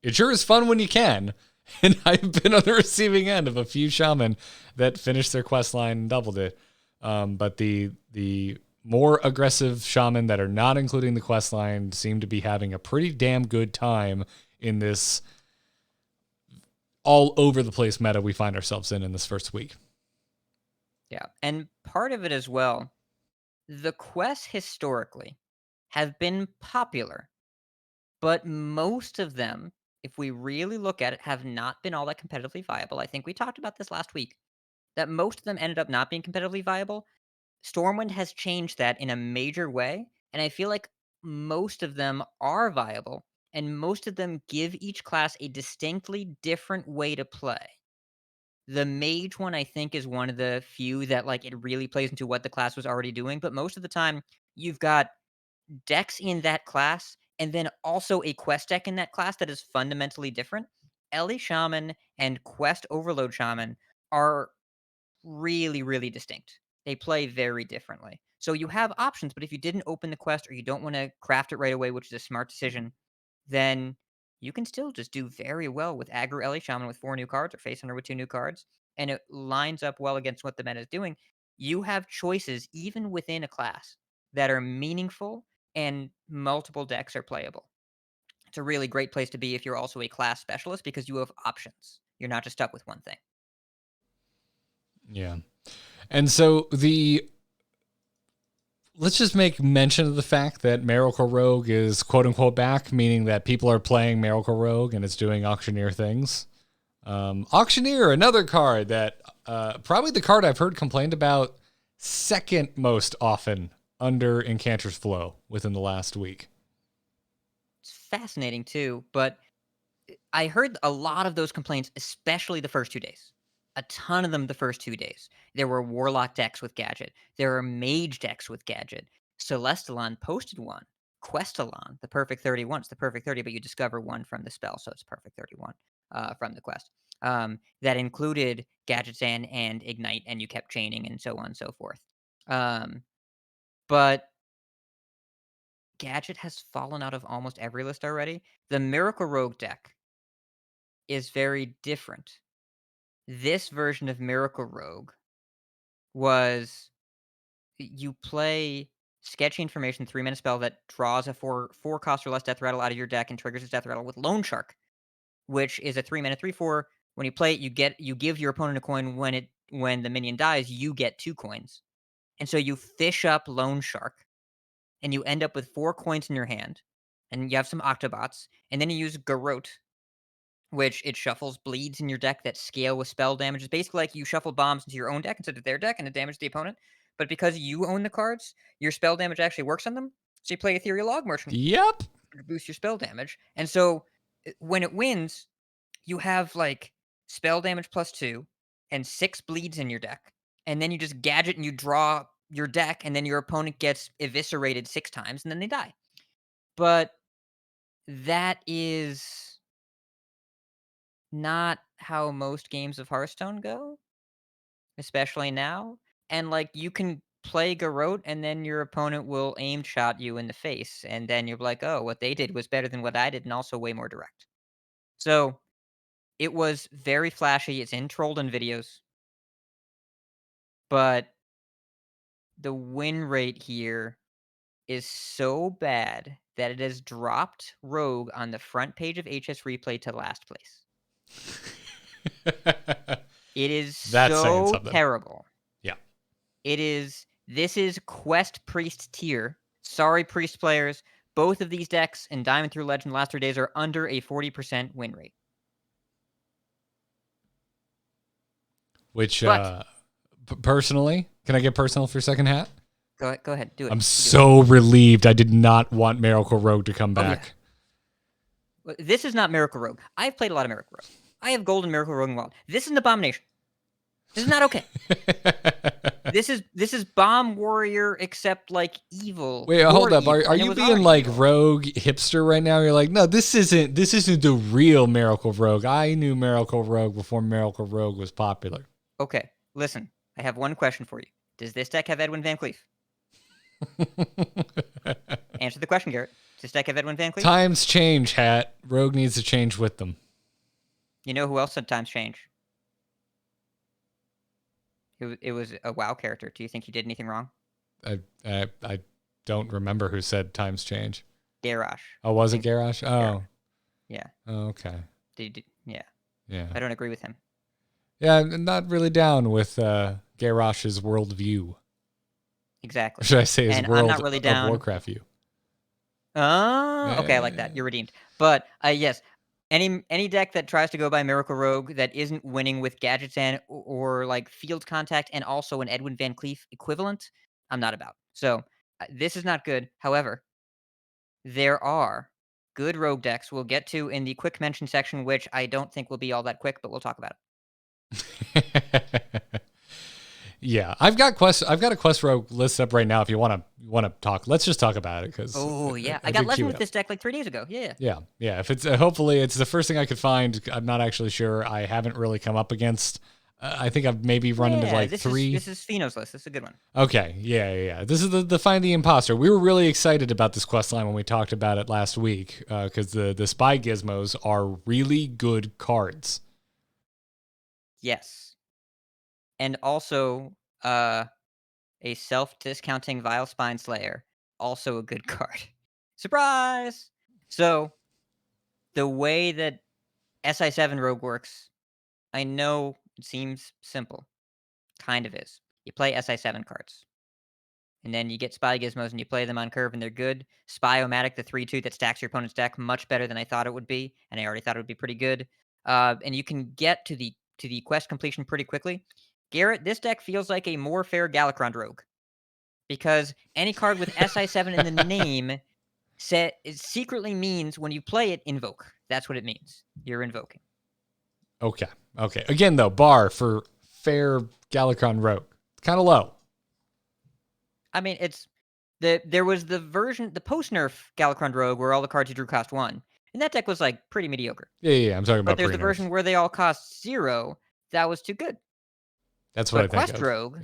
It sure is fun when you can. And I've been on the receiving end of a few Shaman that finished their quest line and doubled it. But the more aggressive Shaman that are not including the quest line seem to be having a pretty damn good time in this all over the place meta we find ourselves in this first week. Yeah, and part of it as well, the quests historically have been popular, but most of them, if we really look at it, have not been all that competitively viable. I think we talked about this last week, that most of them ended up not being competitively viable. Stormwind has changed that in a major way, and I feel like most of them are viable, and most of them give each class a distinctly different way to play. The mage one, I think, is one of the few that, like, it really plays into what the class was already doing, but most of the time, you've got decks in that class, and then also a quest deck in that class that is fundamentally different. Ellie Shaman and Quest Overload Shaman are really, really distinct. They play very differently. So you have options, but if you didn't open the quest or you don't wanna craft it right away, which is a smart decision, then you can still just do very well with Aggro Ellie Shaman with 4 new cards or Face Hunter with 2 new cards, and it lines up well against what the meta is doing. You have choices even within a class that are meaningful and multiple decks are playable. It's a really great place to be if you're also a class specialist because you have options. You're not just stuck with one thing. Yeah. And so let's just make mention of the fact that Miracle Rogue is quote unquote back, meaning that people are playing Miracle Rogue and it's doing auctioneer things. Auctioneer, another card that probably the card I've heard complained about second most often under Enchantress Flow within the last week. It's fascinating too, but I heard a lot of those complaints, especially the first 2 days. A ton of them the first 2 days. There were Warlock decks with Gadget. There are Mage decks with Gadget. Celestalon posted one. Questalon, the perfect 31. It's the perfect 30, but you discover one from the spell, so it's perfect 31 from the quest. That included Gadget Sand and Ignite, and you kept chaining and so on and so forth. But Gadget has fallen out of almost every list already. The Miracle Rogue deck is very different. This version of Miracle Rogue was you play Sketchy Information 3-mana spell that draws a 4 cost or less death rattle out of your deck and triggers its death rattle with Loan Shark, which is a 3-mana 3/4. When you play it, you give your opponent a coin. When the minion dies, you get 2 coins. And so you fish up Loan Shark, and you end up with 4 coins in your hand, and you have some Octobots, and then you use Garrote, which it shuffles bleeds in your deck that scale with spell damage. It's basically like you shuffle bombs into your own deck instead of their deck, and it damages the opponent. But because you own the cards, your spell damage actually works on them. So you play Ethereal Log Merchant Yep. to boost your spell damage. And so when it wins, you have like spell damage +2 and 6 bleeds in your deck. And then you just gadget and you draw your deck, and then your opponent gets eviscerated 6 times, and then they die. But that is not how most games of Hearthstone go, especially now. And like you can play Garrote and then your opponent will aim shot you in the face, and then you're like, oh, what they did was better than what I did and also way more direct. So it was very flashy. It's in trolled in videos. But the win rate here is so bad that it has dropped Rogue on the front page of HS Replay to last place. It is That's saying so something. terrible. Yeah. This is Quest Priest tier. Sorry, Priest players. Both of these decks in Diamond through Legend last 3 days are under a 40% win rate. Which, But- personally, can I get personal for a second, Hat? Go ahead, do it. I'm so relieved I did not want Miracle Rogue to come Oh, yeah. back. This is not Miracle Rogue. I've played a lot of Miracle Rogue. I have Golden Miracle Rogue and Wild. This is an abomination. This is not okay. This is Bomb Warrior except like evil. Wait, hold up. Are And it you was being already like evil. rogue hipster right now? You're like, no, this isn't the real Miracle Rogue. I knew Miracle Rogue before Miracle Rogue was popular. Okay. listen, I have one question for you. Does this deck have Edwin Van Cleef? Answer the question, Garrett. Does this deck have Edwin Van Cleef? Times change, Hat. Rogue needs to change with them. You know who else said times change? It was a WoW character. Do you think he did anything wrong? I don't remember who said times change. Garrosh. Oh, was it Garrosh? Oh. Yeah. Oh, okay. Yeah. Yeah. I don't agree with him. Yeah, I'm not really down with Garrosh's worldview. Exactly. Or should I say his And World I'm not really down. of Warcraft view? Oh, okay, I like that. You're redeemed. But yes, any deck that tries to go by Miracle Rogue that isn't winning with Gadgets and or like Field Contact and also an Edwin Van Cleef equivalent, I'm not about. So this is not good. However, there are good Rogue decks we'll get to in the quick mention section, which I don't think will be all that quick, but we'll talk about it. Yeah, I've got a Quest Rogue list up right now. If you want to talk, let's just talk about it because. Oh yeah, I got Legend with this deck like 3 days ago. Yeah. Yeah. If it's hopefully it's the first thing I could find. I'm not actually sure. I haven't really come up against. I think I've maybe run into like 3. This is Pheno's list. This is a good one. Okay. Yeah. This is the Find the Imposter. We were really excited about this quest line when we talked about it last week because the spy gizmos are really good cards. Yes. And also, a self-discounting Vile Spine Slayer, also a good card. Surprise! So, the way that SI7 Rogue works, I know it seems simple. Kind of is. You play SI7 cards. And then you get Spy Gizmos and you play them on curve and they're good. Spy-O-Matic, the 3/2 that stacks your opponent's deck, much better than I thought it would be. And I already thought it would be pretty good. And you can get to the quest completion pretty quickly. Garrett, this deck feels like a more fair Galakron Rogue. Because any card with SI7 in the name it secretly means when you play it, invoke. That's what it means. You're invoking. Okay. Again, though, bar for fair Galakron Rogue. Kind of low. I mean, there was the post-nerf Galakron Rogue where all the cards you drew cost 1. And that deck was like pretty mediocre. Yeah. I'm talking about. But there's the version where they all cost 0. That was too good. That's what I think. Quest Rogue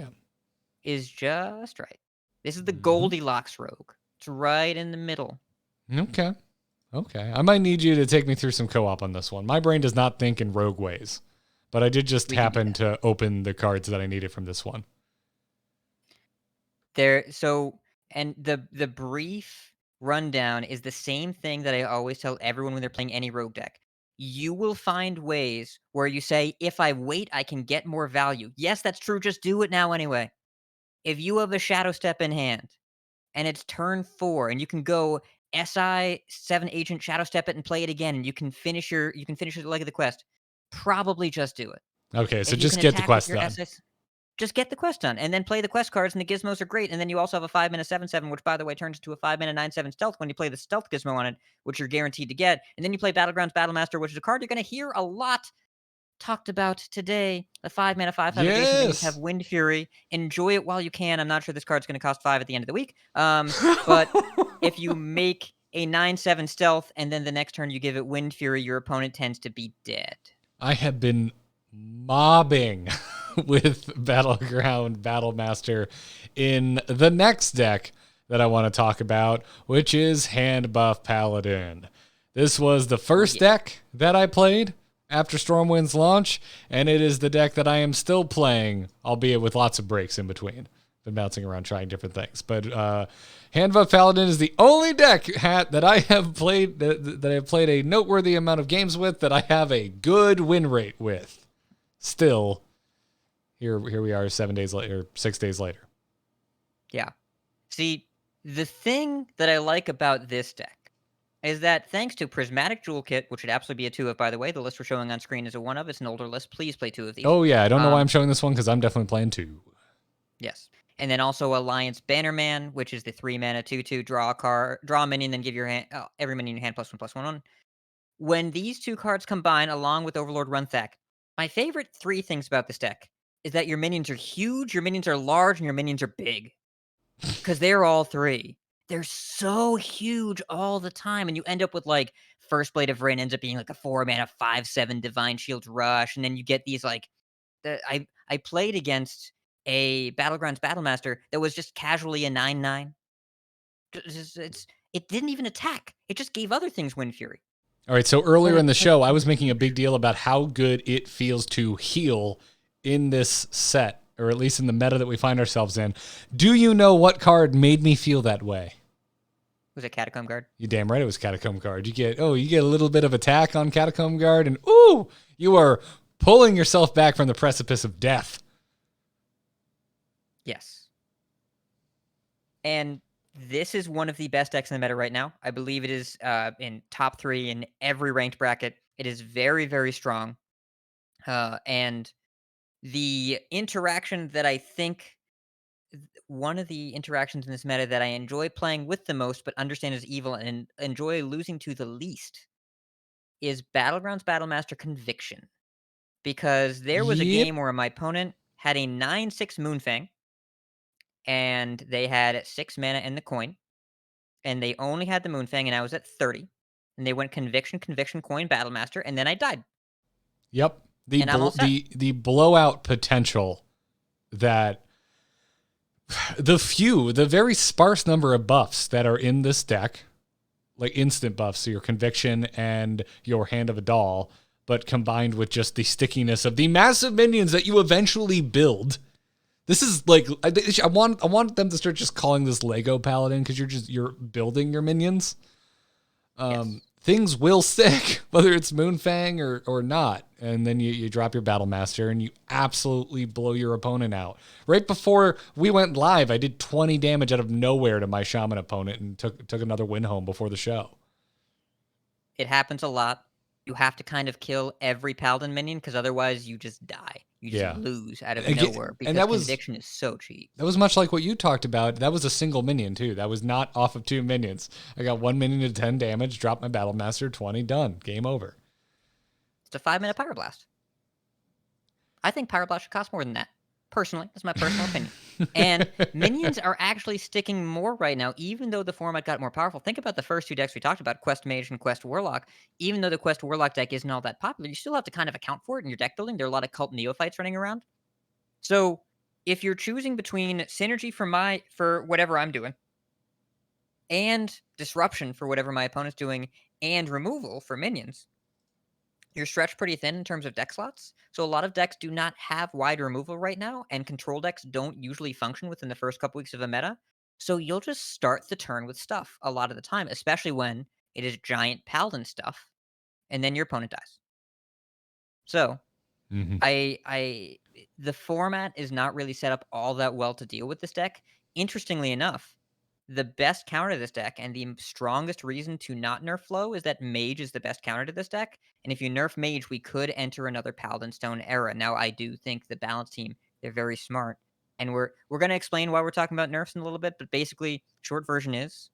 is just right. This is the Goldilocks Rogue. It's right in the middle. Okay. I might need you to take me through some co-op on this one. My brain does not think in rogue ways, but I did just happen to open the cards that I needed from this one. And the brief rundown is the same thing that I always tell everyone when they're playing any rogue deck. You will find ways where you say, if I wait, I can get more value. Yes, that's true. Just do it now anyway. If you have a Shadow Step in hand and it's turn 4 and you can go SI7 Agent Shadow Step it and play it again and you can finish your leg of the quest, probably just do it. Okay, so just get the quest done. Just get the quest done and then play the quest cards and the gizmos are great. And then you also have a 5-mana 7/7, which by the way turns into a 5-mana 9/7 stealth when you play the stealth gizmo on it, which you're guaranteed to get. And then you play Battlegrounds Battlemaster, which is a card you're going to hear a lot talked about today. A 5-mana 5/5 addition. You have Wind Fury. Enjoy it while you can. I'm not sure this card's going to cost 5 at the end of the week. But if you make a 9/7 stealth and then the next turn you give it Wind Fury, your opponent tends to be dead. I have been mobbing with Battleground Battlemaster in the next deck that I want to talk about, which is Handbuff Paladin. This was the first deck that I played after Stormwind's launch, and it is the deck that I am still playing, albeit with lots of breaks in between. Been bouncing around trying different things. But Handbuff Paladin is the only deck that I have played that I have played a noteworthy amount of games with that I have a good win rate with. Still, here we are 6 days later. Yeah. See, the thing that I like about this deck is that thanks to Prismatic Jewel Kit, which would absolutely be a 2 of, by the way, the list we're showing on screen is a 1 of. It's an older list. Please play 2 of these. Oh, yeah. I don't know why I'm showing this one because I'm definitely playing 2. Yes. And then also Alliance Bannerman, which is the 3-mana 2/2, draw a card, draw a minion, then give your hand every minion in your hand +1/+1/1. When these 2 cards combine along with Overlord Runthak, my favorite 3 things about this deck is that your minions are huge, your minions are large, and your minions are big. Because they're all 3. They're so huge all the time, and you end up with, like, First Blade of Rain ends up being, like, a 4-mana 5/7 Divine Shield Rush, and then you get these, like, I played against a Battlegrounds Battlemaster that was just casually a 9/9. It didn't even attack. It just gave other things Wind Fury. All right, so earlier in the show, I was making a big deal about how good it feels to heal in this set, or at least in the meta that we find ourselves in. Do you know what card made me feel that way? Was it Catacomb Guard? You damn right it was Catacomb Guard. You get a little bit of attack on Catacomb Guard, and ooh, you are pulling yourself back from the precipice of death. Yes. And this is one of the best decks in the meta right now. I believe it is in top 3 in every ranked bracket. It is very, very strong. And the interaction that I think, one of the interactions in this meta that I enjoy playing with the most, but understand is evil and enjoy losing to the least, is Battlegrounds Battlemaster Conviction. Because there was a game where my opponent had a 9/6 Moonfang, and they had 6 mana in the coin, and they only had the Moonfang, and I was at 30, and they went Conviction, Conviction, Coin, Battlemaster, and then I died. Yep. And I'm all set. The blowout potential that the very sparse number of buffs that are in this deck, like instant buffs, so your Conviction and your Hand of a Doll, but combined with just the stickiness of the massive minions that you eventually build. This is like, I want them to start just calling this Lego Paladin, because you're building your minions. Yes. Things will stick, whether it's Moonfang or not. And then you drop your Battlemaster and you absolutely blow your opponent out. Right before we went live, I did 20 damage out of nowhere to my Shaman opponent and took another win home before the show. It happens a lot. You have to kind of kill every Paladin minion, because otherwise you just die. You just lose out of nowhere, because Conviction is so cheap. That was much like what you talked about. That was a single minion, too. That was not off of 2 minions. I got 1 minion to 10 damage, dropped my Battlemaster, 20, done. Game over. It's a 5-minute Pyroblast. I think Pyroblast should cost more than that. Personally, that's my personal opinion. And minions are actually sticking more right now, even though the format got more powerful. Think about the first 2 decks we talked about, Quest Mage and Quest Warlock. Even though the Quest Warlock deck isn't all that popular, you still have to kind of account for it in your deck building. There are a lot of cult neophytes running around. So if you're choosing between synergy for whatever I'm doing, and disruption for whatever my opponent's doing, and removal for minions, you're stretched pretty thin in terms of deck slots. So a lot of decks do not have wide removal right now, and control decks don't usually function within the first couple weeks of a meta. So you'll just start the turn with stuff a lot of the time, especially when it is giant Paladin stuff, and then your opponent dies. So the format is not really set up all that well to deal with this deck. Interestingly enough, the best counter to this deck, and the strongest reason to not nerf Flow, is that Mage is the best counter to this deck. And if you nerf Mage, we could enter another Paladin Stone era. Now, I do think the balance team, they're very smart. And we're going to explain why we're talking about nerfs in a little bit, but basically, short version is,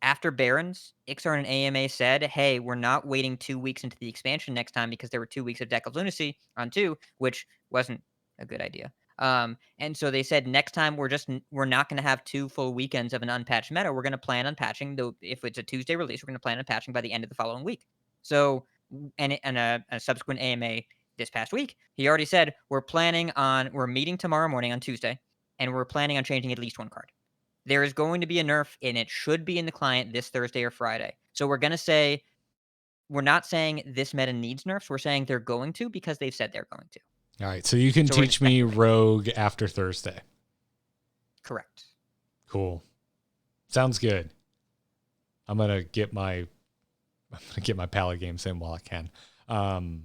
after Barons, Ixar and AMA said, hey, we're not waiting 2 weeks into the expansion next time, because there were 2 weeks of Deck of Lunacy on 2, which wasn't a good idea. And so they said, next time we're not going to have 2 full weekends of an unpatched meta. We're going to plan on patching, though if it's a Tuesday release, we're going to plan on patching by the end of the following week. So, and a subsequent AMA this past week, he already said, we're meeting tomorrow morning on Tuesday, and we're planning on changing at least 1 card. There is going to be a nerf, and it should be in the client this Thursday or Friday. So we're going to say, we're not saying this meta needs nerfs. We're saying they're going to, because they've said they're going to. All right, so you can teach me Rogue after Thursday. Correct. Cool. Sounds good. I'm gonna get my Pally games in while I can.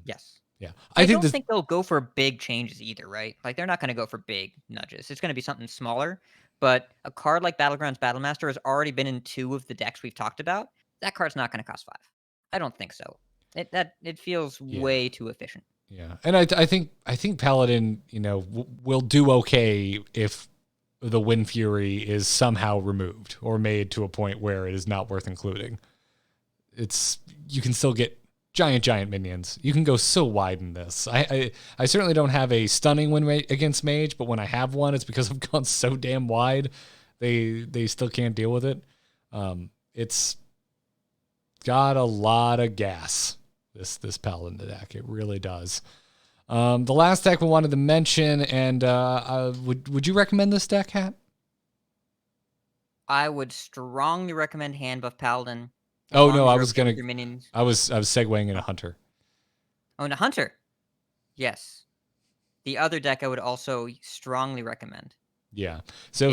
Yes. Yeah. I don't think they'll go for big changes either, right? Like, they're not going to go for big nudges. It's going to be something smaller. But a card like Battlegrounds Battlemaster has already been in 2 of the decks we've talked about. That card's not going to cost 5. I don't think so. It feels way too efficient. Yeah, and I think Paladin, will do okay if the Wind Fury is somehow removed or made to a point where it is not worth including. You can still get giant minions. You can go so wide in this. I certainly don't have a stunning win rate against Mage, but when I have one, it's because I've gone so damn wide. They still can't deal with it. It's got a lot of gas. This Paladin deck, it really does. The last deck we wanted to mention, and would you recommend this deck, Hat? I would strongly recommend Handbuff Paladin. Oh no, I was your minions. I was segueing in a Hunter. Oh, and a Hunter. Yes. The other deck I would also strongly recommend. Yeah. So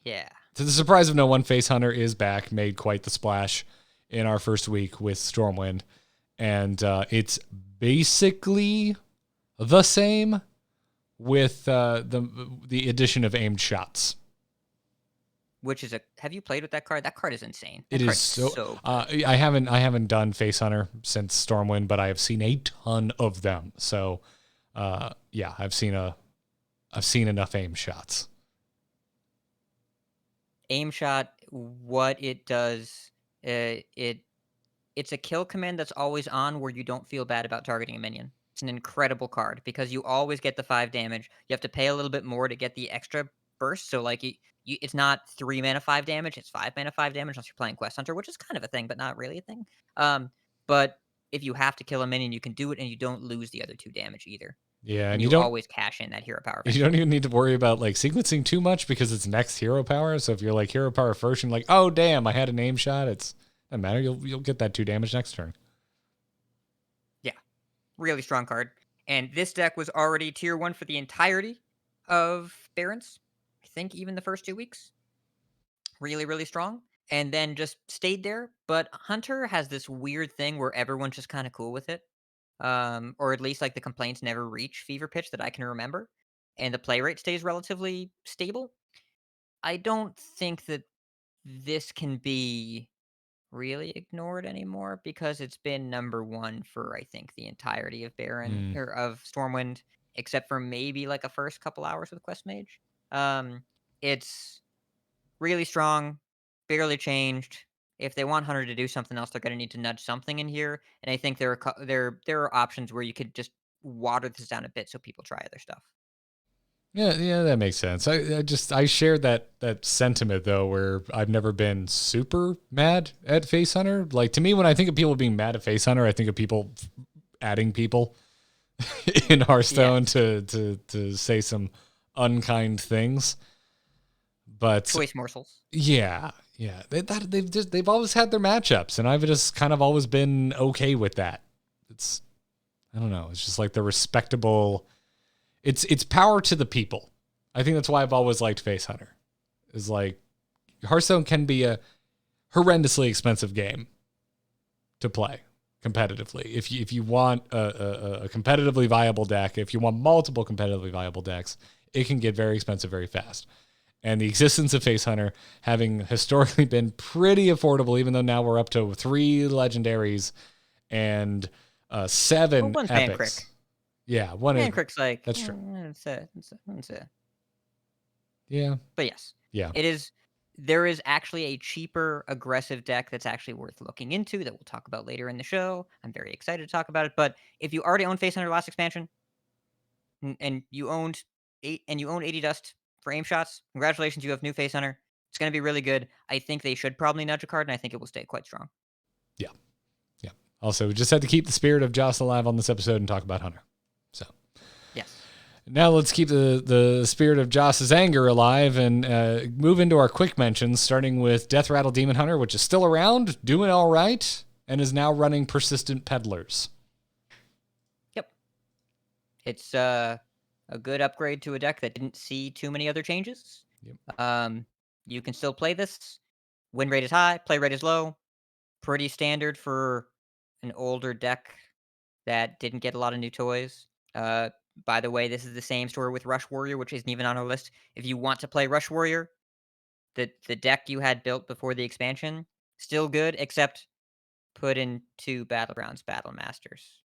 yeah. To the surprise of no one, Face Hunter is back, made quite the splash in our first week with Stormwind, and it's basically the same with the addition of aimed shots. Which is have you played with that card? That card is insane. It is so I haven't done Face Hunter since Stormwind, but I have seen a ton of them. So yeah, I've seen enough aim shots. Aim shot, what it does, it's a kill command that's always on where you don't feel bad about targeting a minion. It's an incredible card because you always get the 5 damage. You have to pay a little bit more to get the extra burst. So like it's not 3 mana 5 damage, it's 5 mana 5 damage unless you're playing Quest Hunter, which is kind of a thing, but not really a thing. But if you have to kill a minion, you can do it and you don't lose the other 2 damage either. Yeah, and you don't always cash in that hero power. You don't even need to worry about like sequencing too much because it's next hero power. So if you're like hero power first and like, oh damn, I had an aim shot, doesn't matter. You'll get that 2 damage next turn. Yeah, really strong card. And this deck was already tier 1 for the entirety of Barons. I think even the first 2 weeks. Really, really strong. And then just stayed there. But Hunter has this weird thing where everyone's just kind of cool with it. Or at least like the complaints never reach fever pitch that I can remember. And the play rate stays relatively stable. I don't think that this can be really ignored anymore because it's been number 1 for I think the entirety of Baron or of Stormwind, except for maybe like a first couple hours with Quest Mage. It's really strong, barely changed. If they want Hunter to do something else, they're going to need to nudge something in here. And I think there are options where you could just water this down a bit so people try other stuff. Yeah, that makes sense. I shared that sentiment though, where I've never been super mad at Face Hunter. Like to me, when I think of people being mad at Face Hunter, I think of people adding people in Hearthstone to say some unkind things. But choice morsels. Yeah. They've always had their matchups, and I've just kind of always been okay with that. I don't know. It's just like the respectable. It's power to the people. I think that's why I've always liked Face Hunter. Is like Hearthstone can be a horrendously expensive game to play competitively. If you want a competitively viable deck, if you want multiple competitively viable decks, it can get very expensive very fast. And the existence of Face Hunter having historically been pretty affordable, even though now we're up to 3 legendaries and 7 one's epics. Yeah, Mancrick's like that's true. That's it. Yeah, but yes, yeah, it is. There is actually a cheaper, aggressive deck that's actually worth looking into that we'll talk about later in the show. I'm very excited to talk about it. But if you already own Face Hunter last expansion, and you owned 80 dust for aim shots, congratulations, you have new Face Hunter. It's going to be really good. I think they should probably nudge a card, and I think it will stay quite strong. Yeah. Also, we just had to keep the spirit of Joce alive on this episode and talk about Hunter. So, yes. Now let's keep the spirit of Joce's anger alive and move into our quick mentions, starting with Death Rattle Demon Hunter, which is still around, doing all right, and is now running Persistent Peddlers. Yep. It's a good upgrade to a deck that didn't see too many other changes. Yep. You can still play this. Win rate is high, play rate is low. Pretty standard for an older deck that didn't get a lot of new toys. By the way, this is the same story with Rush Warrior, which isn't even on our list. If you want to play Rush Warrior, the deck you had built before the expansion, still good, except put into Battlegrounds Battle Masters.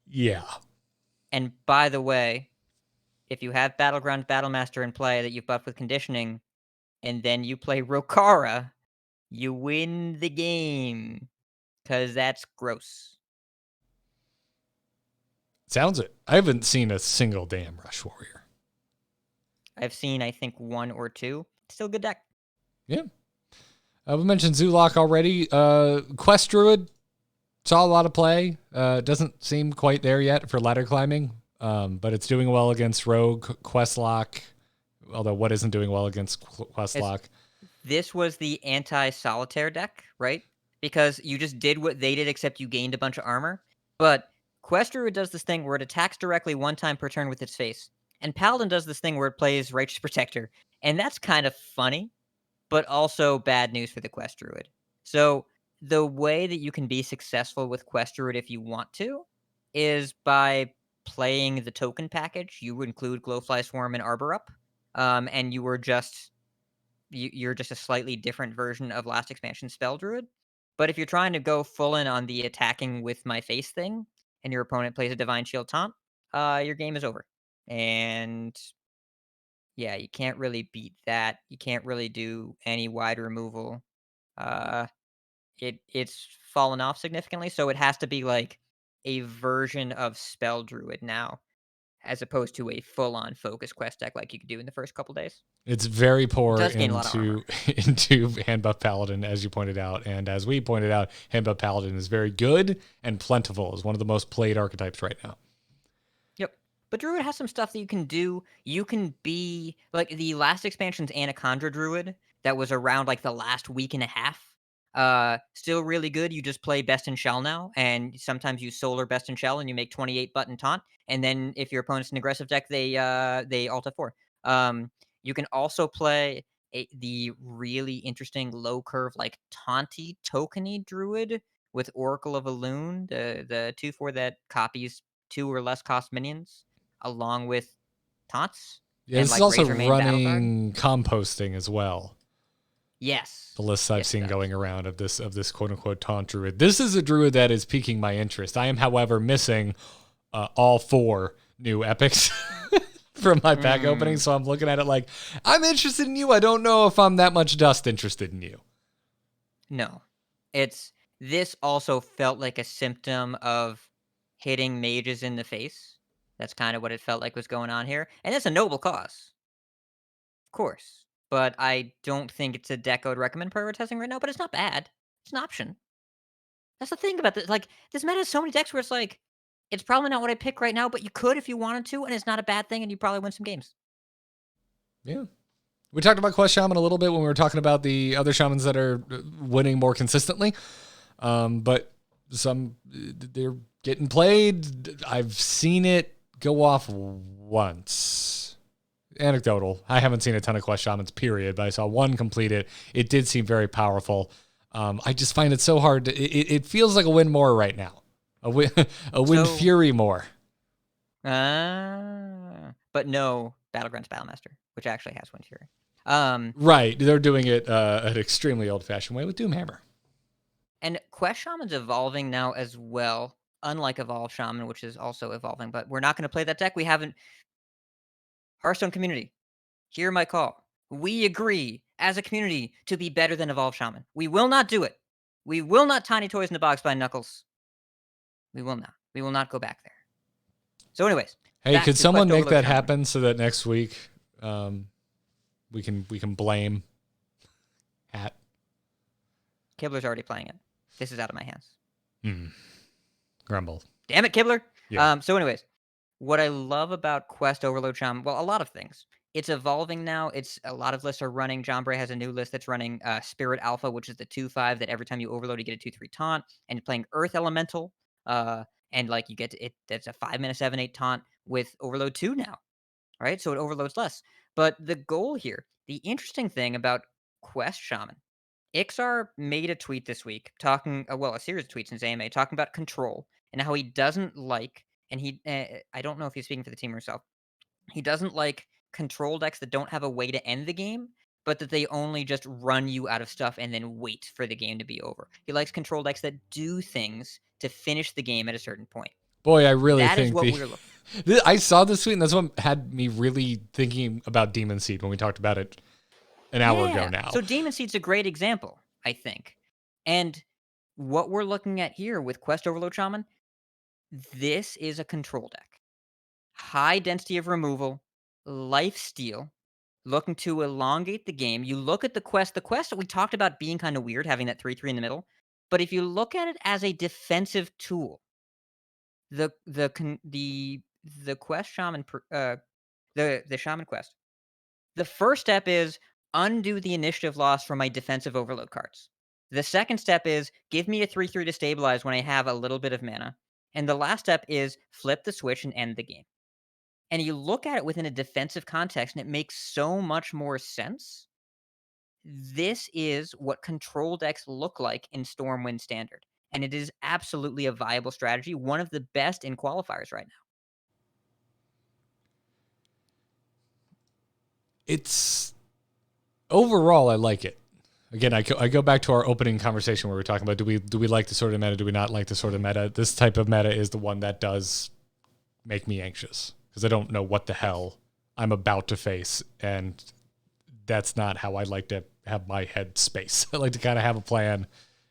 Yeah. And by the way, if you have Battlegrounds Battlemaster in play that you've buffed with conditioning, and then you play Rokara, you win the game. Because that's gross. Sounds it. I haven't seen a single damn Rush Warrior. I've seen, I think, 1 or 2. Still a good deck. Yeah. We mentioned Zulok already. Quest Druid, Saw a lot of play. Doesn't seem quite there yet for ladder climbing, but it's doing well against Rogue, Questlock, although what isn't doing well against Questlock? This was the anti-solitaire deck, right? Because you just did what they did, except you gained a bunch of armor. But Quest Druid does this thing where it attacks directly one time per turn with its face. And Paladin does this thing where it plays Righteous Protector. And that's kind of funny, but also bad news for the Quest Druid. So the way that you can be successful with Quest Druid if you want to is by playing the token package. You would include Glowfly Swarm and Arbor Up. And you're just a slightly different version of last expansion Spell Druid. But if you're trying to go full in on the attacking with my face thing, and your opponent plays a Divine Shield taunt, your game is over. And yeah, you can't really beat that. You can't really do any wide removal. It's fallen off significantly, so it has to be like a version of Spell Druid now, as opposed to a full-on focus quest deck like you could do in the first couple days. It's very poor Does gain a lot of armor. into Handbuff Paladin, as you pointed out. And as we pointed out, Handbuff Paladin is very good and plentiful. Is one of the most played archetypes right now. Yep. But Druid has some stuff that you can do. You can be like the last expansion's Anaconda Druid that was around like the last week and a half. Still really good. You just play Best in Shell now, and sometimes you Solar Best in Shell, and you make 28 button taunt. And then if your opponent's an aggressive deck, they alt F4. You can also play the really interesting low curve like Taunty Tokeny Druid with Oracle of Elune, the 2/4 that copies 2 or less cost minions, along with taunts. Yeah, and this like is also Razor Mane Battleguard. running composting as well. Yes. The lists I've Yes, it seen does. going around of this quote unquote taunt druid. This is a druid that is piquing my interest. I am, however, missing all 4 new epics from my pack opening, so I'm looking at it like I'm interested in you. I don't know if I'm that much dust interested in you. No. This also felt like a symptom of hitting mages in the face. That's kind of what it felt like was going on here. And it's a noble cause. Of course. But I don't think it's a deck I would recommend prioritizing right now, but it's not bad. It's an option. That's the thing about this. Like, this meta has so many decks where it's like, it's probably not what I pick right now, but you could if you wanted to, and it's not a bad thing, and you probably win some games. Yeah. We talked about Quest Shaman a little bit when we were talking about the other shamans that are winning more consistently. But they're getting played. I've seen it go off once. Anecdotal. I haven't seen a ton of Quest Shamans, period, but I saw one complete it. It did seem very powerful. I just find it so hard. It feels like a win more right now. A win fury more. But no Battlegrounds Battlemaster, which actually has Wind Fury. Right. They're doing it an extremely old-fashioned way with Doomhammer. And Quest Shaman's evolving now as well, unlike Evolve Shaman, which is also evolving. But we're not going to play that deck. We haven't. Hearthstone community, hear my call. We agree as a community to be better than Evolve Shaman. We will not do it. We will not Tiny Toys in the Box by Knuckles. We will not. We will not go back there. So anyways. Hey, could someone make that Shaman. happen so that next week we can blame Hat? Kibler's already playing it. This is out of my hands. Grumble. Damn it, Kibler. Yeah. So anyways, what I love about Quest Overload Shaman, well, a lot of things. It's evolving now. It's a lot of lists are running. John Bray has a new list that's running Spirit Alpha, which is the 2/5 that every time you overload, you get a 2/3 taunt, and you're playing Earth Elemental. And like you get to it, that's a 5-mana 7/8 taunt with Overload 2 now, right? So it overloads less. But the goal here, the interesting thing about Quest Shaman, Ixar made a tweet this week talking, a series of tweets in his AMA talking about control and how he doesn't like, and I don't know if he's speaking for the team or himself, he doesn't like control decks that don't have a way to end the game, but that they only just run you out of stuff and then wait for the game to be over. He likes control decks that do things to finish the game at a certain point. Boy, I really That is think what we're looking. I saw this tweet, and that's what had me really thinking about Demon Seed when we talked about it an hour ago now. So Demon Seed's a great example, I think. And what we're looking at here with Quest Overload Shaman, this is a control deck. High density of removal, life steal, looking to elongate the game. You look at the quest that we talked about being kind of weird, having that 3/3 in the middle. But if you look at it as a defensive tool, the quest shaman the shaman quest. The first step is undo the initiative loss from my defensive overload cards. The second step is give me a 3/3 to stabilize when I have a little bit of mana. And the last step is flip the switch and end the game. And you look at it within a defensive context, and it makes so much more sense. This is what control decks look like in Stormwind Standard. And it is absolutely a viable strategy, one of the best in qualifiers right now. It's overall, I like it. Again, I go back to our opening conversation where we were talking about do we like the sort of meta, do we not like the sort of meta? This type of meta is the one that does make me anxious because I don't know what the hell I'm about to face, and that's not how I like to have my head space. I like to kind of have a plan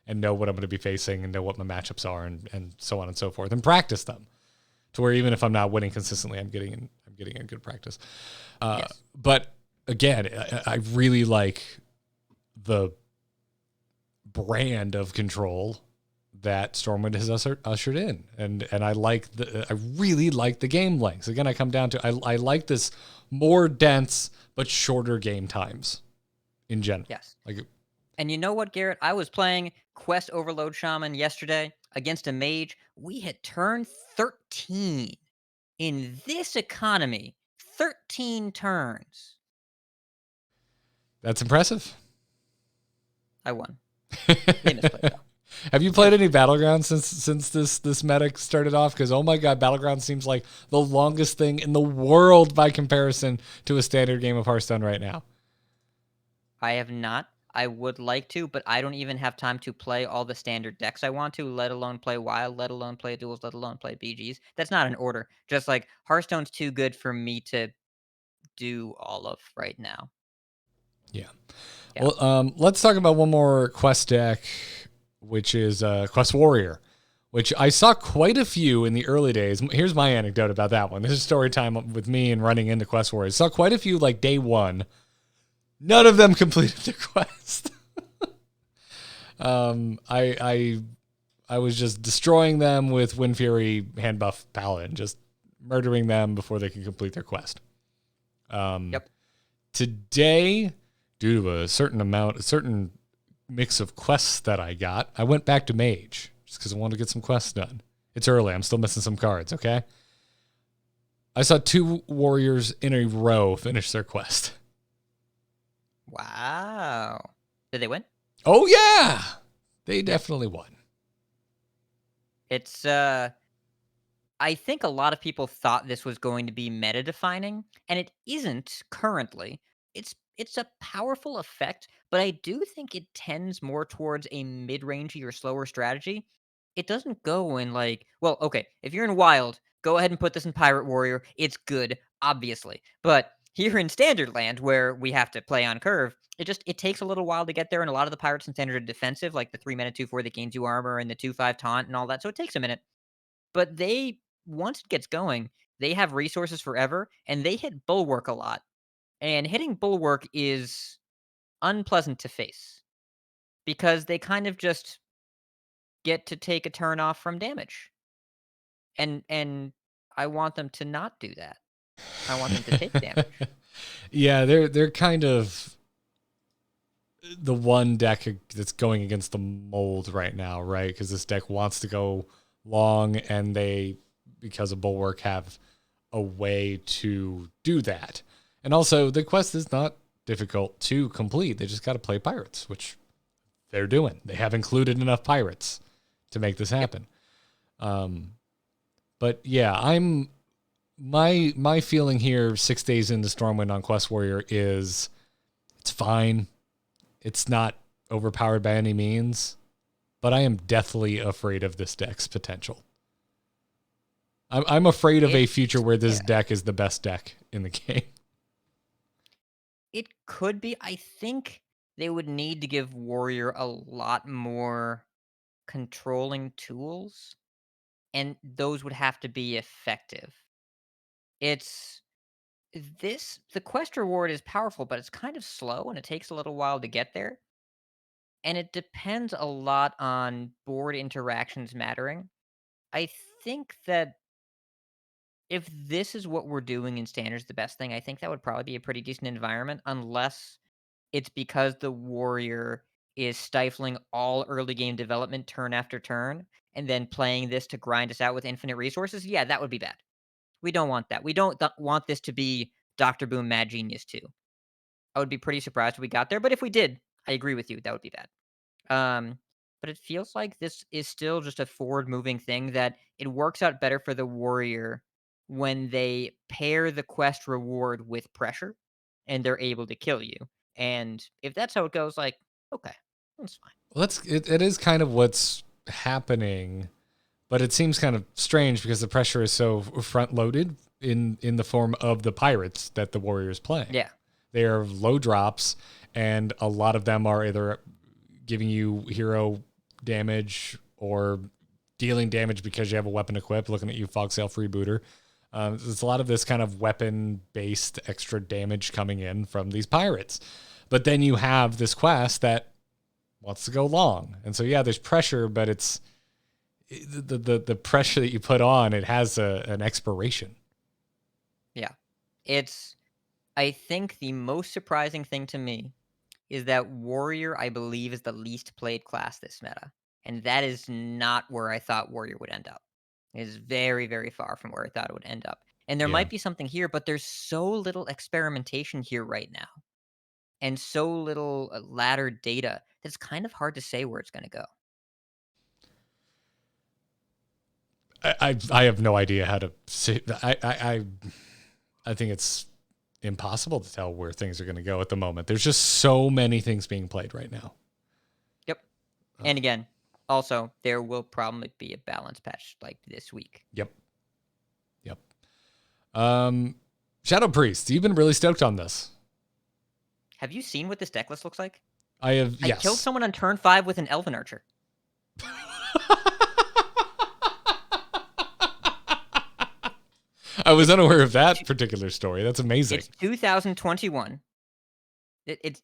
and know what I'm going to be facing and know what my matchups are and so on and so forth and practice them to where even if I'm not winning consistently, I'm getting in good practice. Yes. But again, I really like the brand of control that Stormwind has ushered in, and I really like the game lengths. Again, I come down to I like this more dense but shorter game times in general. Yes. Like, and you know what, Garrett? I was playing Quest Overload Shaman yesterday against a mage. We had turned 13 in this economy. 13 turns. that's impressive. I won. They misplayed though. Have you played any Battlegrounds since this meta started off? Because, oh my god, Battlegrounds seems like the longest thing in the world by comparison to a standard game of Hearthstone right now. I have not. I would like to, but I don't even have time to play all the standard decks I want to, let alone play Wild, let alone play Duels, let alone play BGs. That's not an order. Just like Hearthstone's too good for me to do all of right now. Yeah. Yeah. Well, let's talk about one more quest deck, which is Quest Warrior, which I saw quite a few in the early days. Here's my anecdote about that one. This is story time with me and running into Quest Warrior. I saw quite a few like day one. None of them completed the quest. I was just destroying them with Wind Fury, Handbuff, Paladin, just murdering them before they can complete their quest. Yep. Today, due to a certain mix of quests that I got, I went back to mage just because I wanted to get some quests done. It's early. I'm still missing some cards, okay? I saw 2 warriors in a row finish their quest. Wow. Did they win? Oh, yeah! They definitely won. It's I think a lot of people thought this was going to be meta defining, and it isn't currently. It's a powerful effect, but I do think it tends more towards a mid-rangey or slower strategy. It doesn't go in like, well, okay, if you're in Wild, go ahead and put this in Pirate Warrior. It's good, obviously. But here in Standard Land, where we have to play on curve, it takes a little while to get there, and a lot of the pirates in Standard are defensive, like the 3-mana 2/4 that gains you armor and the 2/5 taunt and all that. So it takes a minute. But once it gets going, they have resources forever, and they hit Bulwark a lot. And hitting Bulwark is unpleasant to face because they kind of just get to take a turn off from damage. And I want them to not do that. I want them to take damage. Yeah, they're kind of the one deck that's going against the mold right now, right? Because this deck wants to go long, and they, because of Bulwark, have a way to do that. And also, the quest is not difficult to complete. They just got to play pirates, which they're doing. They have included enough pirates to make this happen. But yeah, my feeling here 6 days into Stormwind on Quest Warrior is it's fine. It's not overpowered by any means, but I am deathly afraid of this deck's potential. I'm afraid of a future where this deck is the best deck in the game. It could be. I think they would need to give Warrior a lot more controlling tools, and those would have to be effective. The quest reward is powerful, but it's kind of slow, and it takes a little while to get there. And it depends a lot on board interactions mattering. I think that if this is what we're doing in standards, the best thing, I think that would probably be a pretty decent environment, unless it's because the warrior is stifling all early game development turn after turn, and then playing this to grind us out with infinite resources. Yeah, that would be bad. We don't want that. We don't want this to be Dr. Boom Mad Genius 2. I would be pretty surprised if we got there, but if we did, I agree with you, that would be bad. Um, but it feels like this is still just a forward-moving thing that it works out better for the warrior when they pair the quest reward with pressure, and they're able to kill you. And if that's how it goes, like, okay, that's fine. Well, it is kind of what's happening, but it seems kind of strange because the pressure is so front loaded in the form of the pirates that the warrior is playing. Yeah. They are low drops, and a lot of them are either giving you hero damage or dealing damage because you have a weapon equipped. Looking at you, Fogsail Freebooter. There's a lot of this kind of weapon-based extra damage coming in from these pirates. But then you have this quest that wants to go long. And so, yeah, there's pressure, but it's the pressure that you put on, it has an expiration. Yeah. I think the most surprising thing to me is that warrior, I believe, is the least played class this meta. And that is not where I thought warrior would end up. It is very, very far from where I thought it would end up. And there Yeah. might be something here, but there's so little experimentation here right now, and so little ladder data that it's kind of hard to say where it's going to go. I have no idea how to say. I think it's impossible to tell where things are going to go at the moment. There's just so many things being played right now. Yep. And again, also, there will probably be a balance patch like this week. Yep. Shadow Priest, you've been really stoked on this. Have you seen what this deck list looks like? I have, yes. I killed someone on turn 5 with an Elven Archer. I was unaware of that particular story. That's amazing. It's 2021.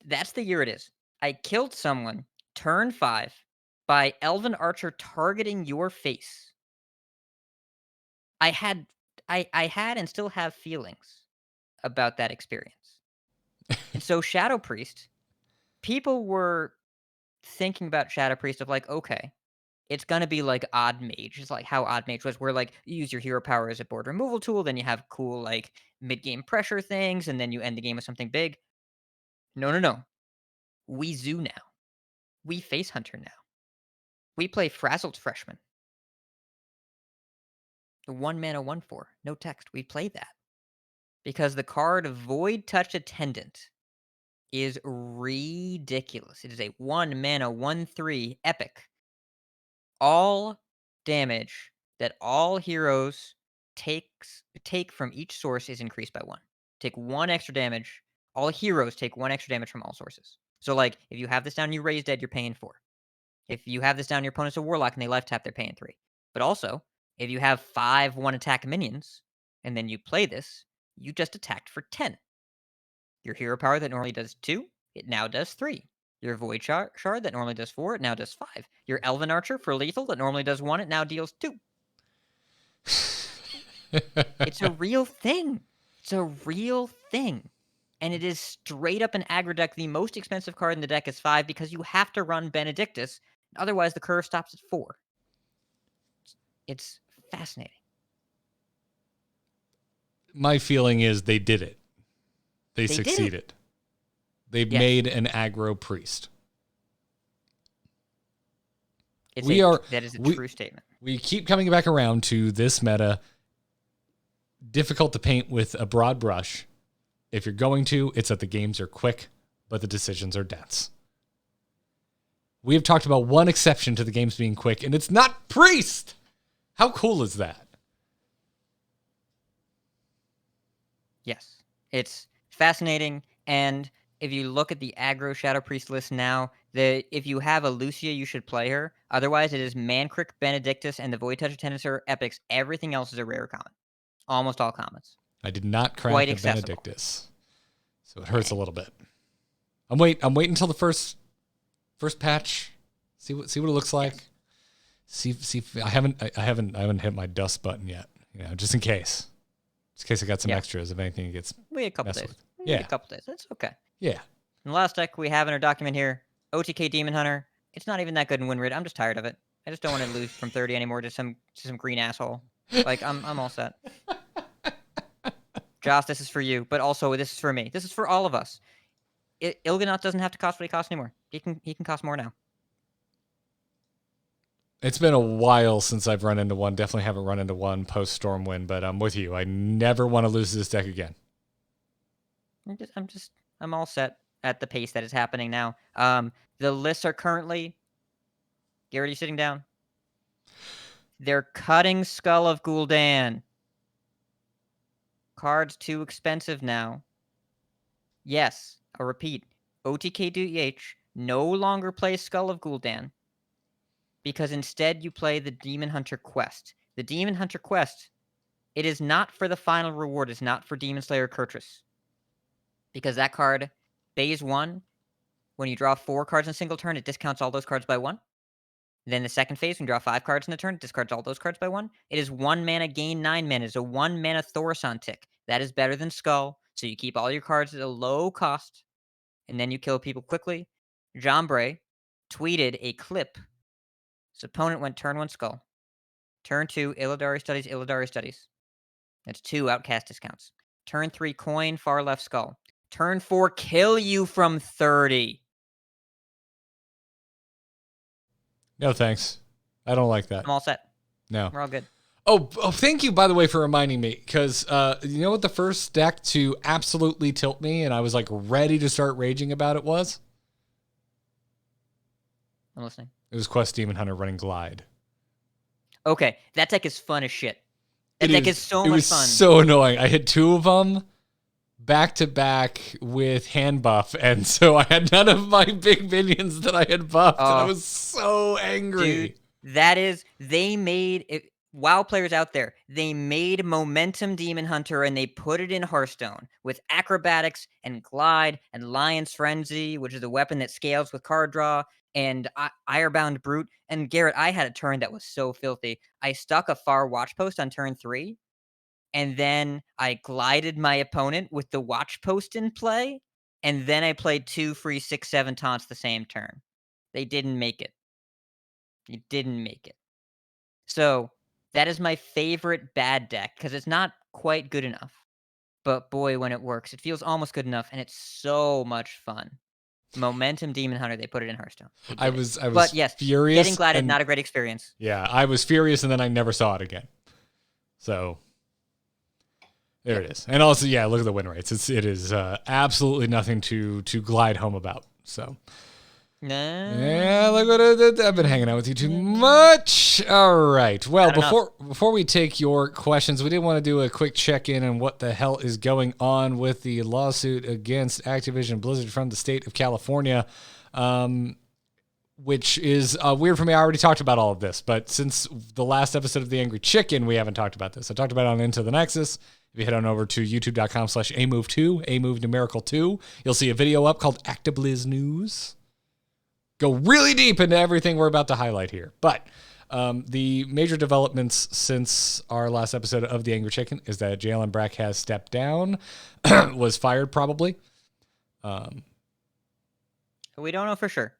That's the year it is. I killed someone turn 5 by Elven Archer targeting your face. I had and still have feelings about that experience. And so Shadow Priest, people were thinking about Shadow Priest of like, okay, it's gonna be like Odd Mage. It's like how Odd Mage was, where like you use your hero power as a board removal tool, then you have cool like mid-game pressure things, and then you end the game with something big. No. We Zoo now. We Face Hunter now. We play Frazzled Freshman. The 1-mana 1/4. No text. We play that. Because the card Void Touch Attendant is ridiculous. It is a 1-mana 1/3 epic. All damage that all heroes take from each source is increased by 1. Take 1 extra damage. All heroes take 1 extra damage from all sources. So, like, if you have this down, you raise dead, you're paying 4. If you have this down, your opponent's a Warlock and they left tap, they're paying 3. But also, if you have 5 1-attack minions, and then you play this, you just attacked for 10. Your hero power that normally does 2, it now does 3. Your Void Shard that normally does 4, it now does 5. Your Elven Archer for lethal that normally does 1, it now deals 2. It's a real thing. It's a real thing. And it is straight up an aggro deck. The most expensive card in the deck is 5 because you have to run Benedictus. Otherwise, the curve stops at 4. It's fascinating. My feeling is they did it. They did it. succeeded. They've made an aggro priest. That is a true statement. We keep coming back around to this meta. Difficult to paint with a broad brush. If you're going to, it's that the games are quick, but the decisions are dense. We have talked about one exception to the games being quick, and it's not priest. How cool is that? Yes. It's fascinating, and if you look at the aggro Shadow Priest list now, if you have a Lucia, you should play her. Otherwise, it is Mancrick, Benedictus, and the Void Touch Attendants are epics. Everything else is a rare common. Almost all commons. I did not crack Quite the accessible. Benedictus, so it hurts a little bit. I'm waiting until the first First patch. See what it looks like. Yes. See. I haven't hit my dust button yet. Just in case. Just in case I got some extras if anything gets. Wait a couple days. Yeah, a couple days. That's okay. Yeah. And the last deck we have in our document here, OTK Demon Hunter. It's not even that good in win rate. I'm just tired of it. I just don't want to lose from 30 anymore to some green asshole. Like I'm all set. Joce, this is for you, but also this is for me. This is for all of us. Il'gynoth doesn't have to cost what he costs anymore. He can cost more now. It's been a while since I've run into one. Definitely haven't run into one post Stormwind, but I'm with you. I never want to lose this deck again. I'm all set at the pace that is happening now. The lists are currently. Garrett, are you sitting down? They're cutting Skull of Gul'dan. Cards too expensive now. Yes, I'll repeat. OTK no longer plays Skull of Gul'dan because instead you play the Demon Hunter Quest. The Demon Hunter Quest, it is not for the final reward. It's not for Demon Slayer Kurtrus. Because that card, phase 1, when you draw 4 cards in a single turn, it discounts all those cards by 1. Then the second phase, when you draw 5 cards in a turn, it discards all those cards by 1. It is 1 mana, gain 9 mana. It's a 1 mana Thaurissan tick. That is better than Skull, so you keep all your cards at a low cost, and then you kill people quickly. Jambray tweeted a clip. His opponent went turn 1 Skull. Turn 2, Illidari Studies. That's 2 outcast discounts. Turn 3, coin, far left Skull. Turn 4, kill you from 30. No, thanks. I don't like that. I'm all set. No. We're all good. Oh, thank you, by the way, for reminding me. Because you know what the first deck to absolutely tilt me and I was like ready to start raging about it was? I'm listening. It was Quest Demon Hunter running Glide. Okay, that deck is fun as shit. That deck is so much fun. It was so annoying. I hit 2 of them back to back with Handbuff, and so I had none of my big minions that I had buffed, and I was so angry. Dude, they made it. WoW players out there, they made Momentum Demon Hunter and they put it in Hearthstone with Acrobatics and Glide and Lion's Frenzy, which is a weapon that scales with card draw, and Irebound Brute. And Garrett, I had a turn that was so filthy. I stuck a far watch post on turn 3, and then I glided my opponent with the watch post in play, and then I played 2 free 6/7 taunts the same turn. They didn't make it. So that is my favorite bad deck because it's not quite good enough. But boy, when it works, it feels almost good enough, and it's so much fun. Momentum Demon Hunter, they put it in Hearthstone. I was but yes, furious. Getting glided, not a great experience. Yeah, I was furious, and then I never saw it again. So there it is. And also, yeah, look at the win rates. It is absolutely nothing to glide home about. So. Yeah, look what I've been hanging out with you too much. All right. Well, before we take your questions, we did want to do a quick check-in on what the hell is going on with the lawsuit against Activision Blizzard from the state of California, which is weird for me. I already talked about all of this, but since the last episode of The Angry Chicken, we haven't talked about this. I talked about it on Into the Nexus. If you head on over to youtube.com/amove2, amove numerical 2, you'll see a video up called ActiBliz News. Go really deep into everything we're about to highlight here. But the major developments since our last episode of The Angry Chicken is that Jalen Brack has stepped down, was fired probably. We don't know for sure.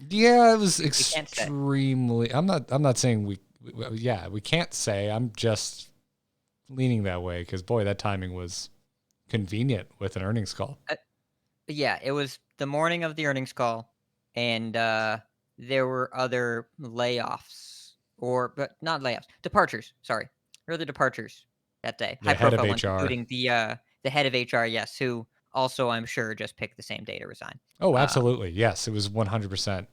Yeah, it was extremely. I'm not saying we can't say. I'm just leaning that way because boy, that timing was convenient with an earnings call. Yeah, it was the morning of the earnings call. And there were other layoffs, but not layoffs, departures. Sorry, other departures that day. The head of ones, HR, including the head of HR. Yes, who also I'm sure just picked the same day to resign. Oh, absolutely. Yes, it was 100%.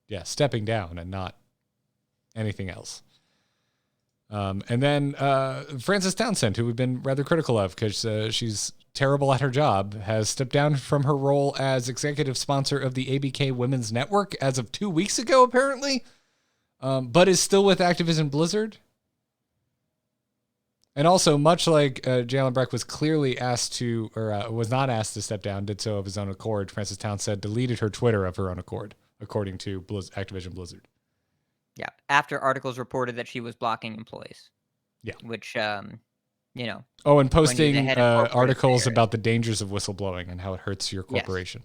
Yeah, stepping down and not anything else. And then Frances Townsend, who we've been rather critical of because she's terrible at her job, has stepped down from her role as executive sponsor of the ABK Women's Network as of 2 weeks ago, apparently, but is still with Activision Blizzard. And also, much like Jalen Brack was clearly asked to, or was not asked to step down, did so of his own accord, Frances Townsend deleted her Twitter of her own accord. according to Activision Blizzard. Yeah, after articles reported that she was blocking employees. Yeah. Which, Oh, and when you're the posting head of corporate articles affairs. about the dangers of whistleblowing and how it hurts your Yes. corporation.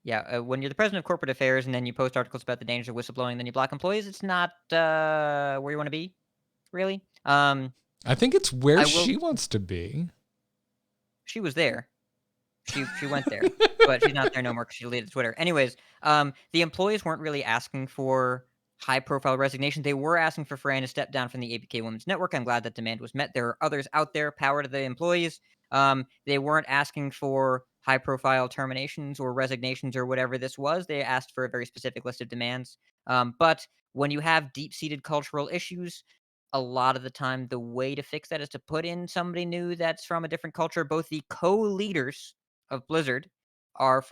Yeah, when you're the president of corporate affairs and then you post articles about the dangers of whistleblowing, then you block employees, it's not where you want to be, really. I think it's where I she will- wants to be. She was there. She went there, but she's not there no more because she deleted Twitter. Anyways, the employees weren't really asking for high-profile resignation. They were asking for Fran to step down from the APK Women's Network. I'm glad that demand was met. There are others out there. Power to the employees. They weren't asking for high-profile terminations or resignations or whatever this was. They asked for a very specific list of demands. But when you have deep-seated cultural issues, a lot of the time, the way to fix that is to put in somebody new that's from a different culture. Both the co-leaders of Blizzard are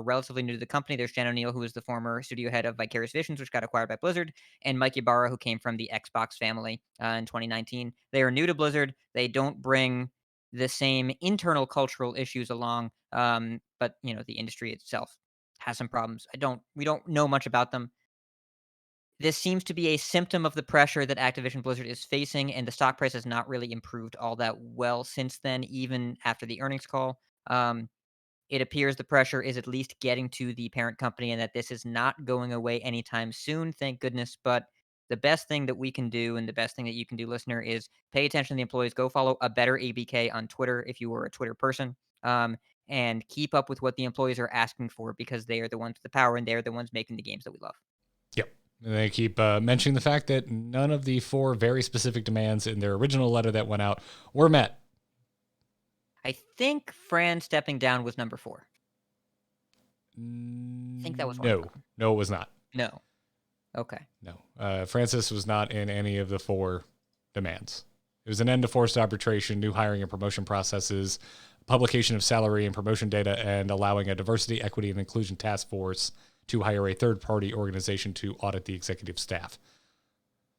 relatively new to the company. There's Jen O'Neill, who is the former studio head of Vicarious Visions, which got acquired by Blizzard, and Mike Ybarra, who came from the Xbox family in 2019. They are new to Blizzard. They don't bring the same internal cultural issues along, but the industry itself has some problems. We don't know much about them. This seems to be a symptom of the pressure that Activision Blizzard is facing, and the stock price has not really improved all that well since then, even after the earnings call. It appears the pressure is at least getting to the parent company and that this is not going away anytime soon, thank goodness. But the best thing that we can do and the best thing that you can do, listener, is pay attention to the employees. Go follow a better ABK on Twitter if you were a Twitter person, and keep up with what the employees are asking for because they are the ones with the power and they're the ones making the games that we love. Yep. And they keep mentioning the fact that none of the 4 very specific demands in their original letter that went out were met. I think Fran stepping down was number 4. I think that was one of them. No, it was not. No. Okay. No. Francis was not in any of the 4 demands. It was an end to forced arbitration, new hiring and promotion processes, publication of salary and promotion data, and allowing a diversity, equity, and inclusion task force to hire a third-party organization to audit the executive staff.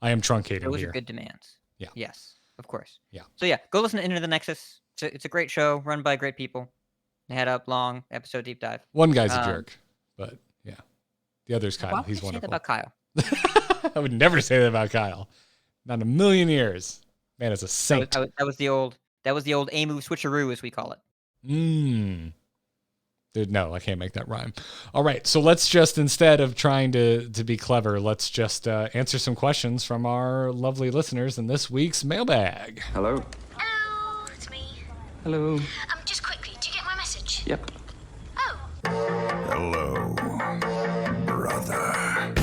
I am truncating Those here. are good demands. Yeah. Yes, of course. Yeah. So yeah, go listen to Into the Nexus. It's a great show run by great people. They had a long episode deep dive. One guy's a jerk, but yeah. The other's Kyle. Why would He's you say wonderful. that about Kyle? I would never say that about Kyle. Not in a million years. Man is a saint. That was the old A move switcheroo, as we call it. Dude, no, I can't make that rhyme. All right, so let's just, instead of trying to be clever, let's just answer some questions from our lovely listeners in this week's mailbag. Hello. Hello, it's me. Hello. Just quickly, do you get my message? Yep. Oh, Hello, brother.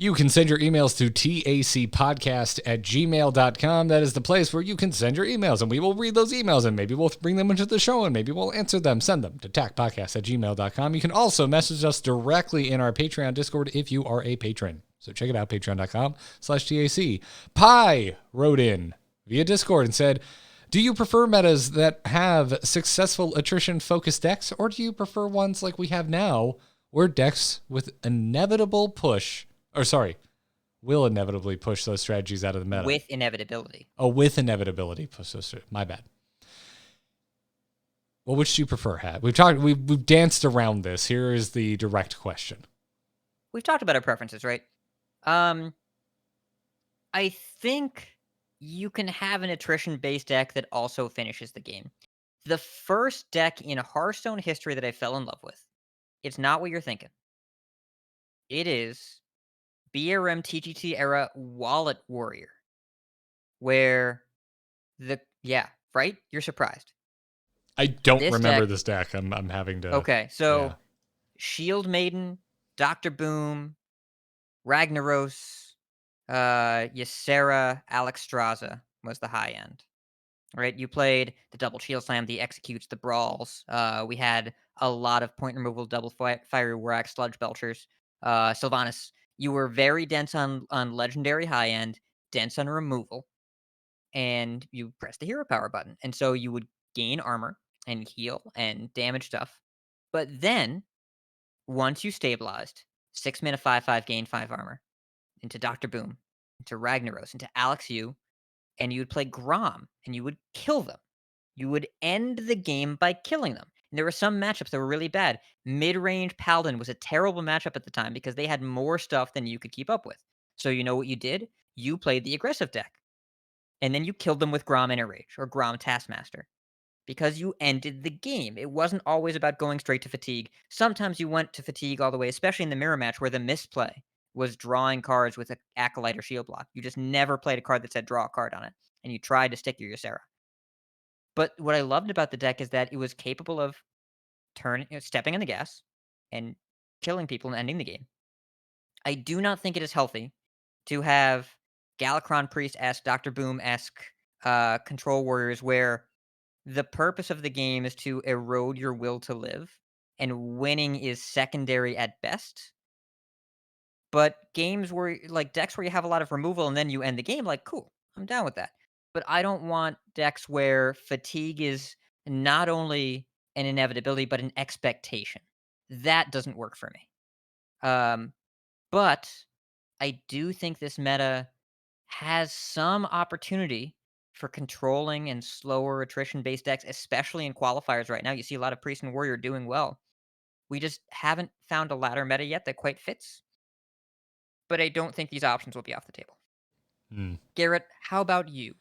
You can send your emails to tacpodcast@gmail.com. That is the place where you can send your emails, and we will read those emails, and maybe we'll bring them into the show, and maybe we'll answer them. Send them to tacpodcast@gmail.com. You can also message us directly in our Patreon Discord if you are a patron. So check it out, patreon.com/TAC. Pi wrote in via Discord and said, do you prefer metas that have successful attrition-focused decks, or do you prefer ones like we have now, where decks with inevitable push... will inevitably push those strategies out of the meta. With inevitability. Oh, with inevitability. Push those. My bad. Well, which do you prefer, Hat? We've danced around this. Here is the direct question. We've talked about our preferences, right? I think you can have an attrition-based deck that also finishes the game. The first deck in Hearthstone history that I fell in love with, it's not what you're thinking. It is BRM TGT era Wallet Warrior, where right? You're surprised. I don't This remember deck- this deck. I'm having to. Okay, so yeah. Shield Maiden, Dr. Boom, Ragnaros, Ysera, Alexstrasza was the high end. Right? You played the double shield slam, the executes, the brawls. We had a lot of point removal, double fiery Warrack, sludge belchers. Sylvanas, you were very dense on legendary high end, dense on removal, and you press the hero power button. And so you would gain armor and heal and damage stuff. But then, once you stabilized, 6 mana 5/5 gain 5 armor into Dr. Boom, into Ragnaros, into Alex Yu, and you would play Grom and you would kill them. you would end the game by killing them. And there were some matchups that were really bad. Mid-range Paladin was a terrible matchup at the time because they had more stuff than you could keep up with. So you know what you did? You played the aggressive deck. And then you killed them with Grom Rage or Grom Taskmaster because you ended the game. It wasn't always about going straight to fatigue. Sometimes you went to fatigue all the way, especially in the mirror match where the misplay was drawing cards with an Acolyte or Shield Block. You just never played a card that said draw a card on it, and you tried to stick your Ysera. But what I loved about the deck is that it was capable of stepping on the gas and killing people and ending the game. I do not think it is healthy to have Galakron Priest-esque, Dr. Boom-esque control warriors where the purpose of the game is to erode your will to live, and winning is secondary at best. But games where, like decks where you have a lot of removal and then you end the game, like, cool, I'm down with that. But I don't want decks where fatigue is not only an inevitability, but an expectation. That doesn't work for me. But I do think this meta has some opportunity for controlling and slower attrition-based decks, especially in qualifiers right now. You see a lot of Priest and Warrior doing well. We just haven't found a ladder meta yet that quite fits. But I don't think these options will be off the table. Garrett, how about you?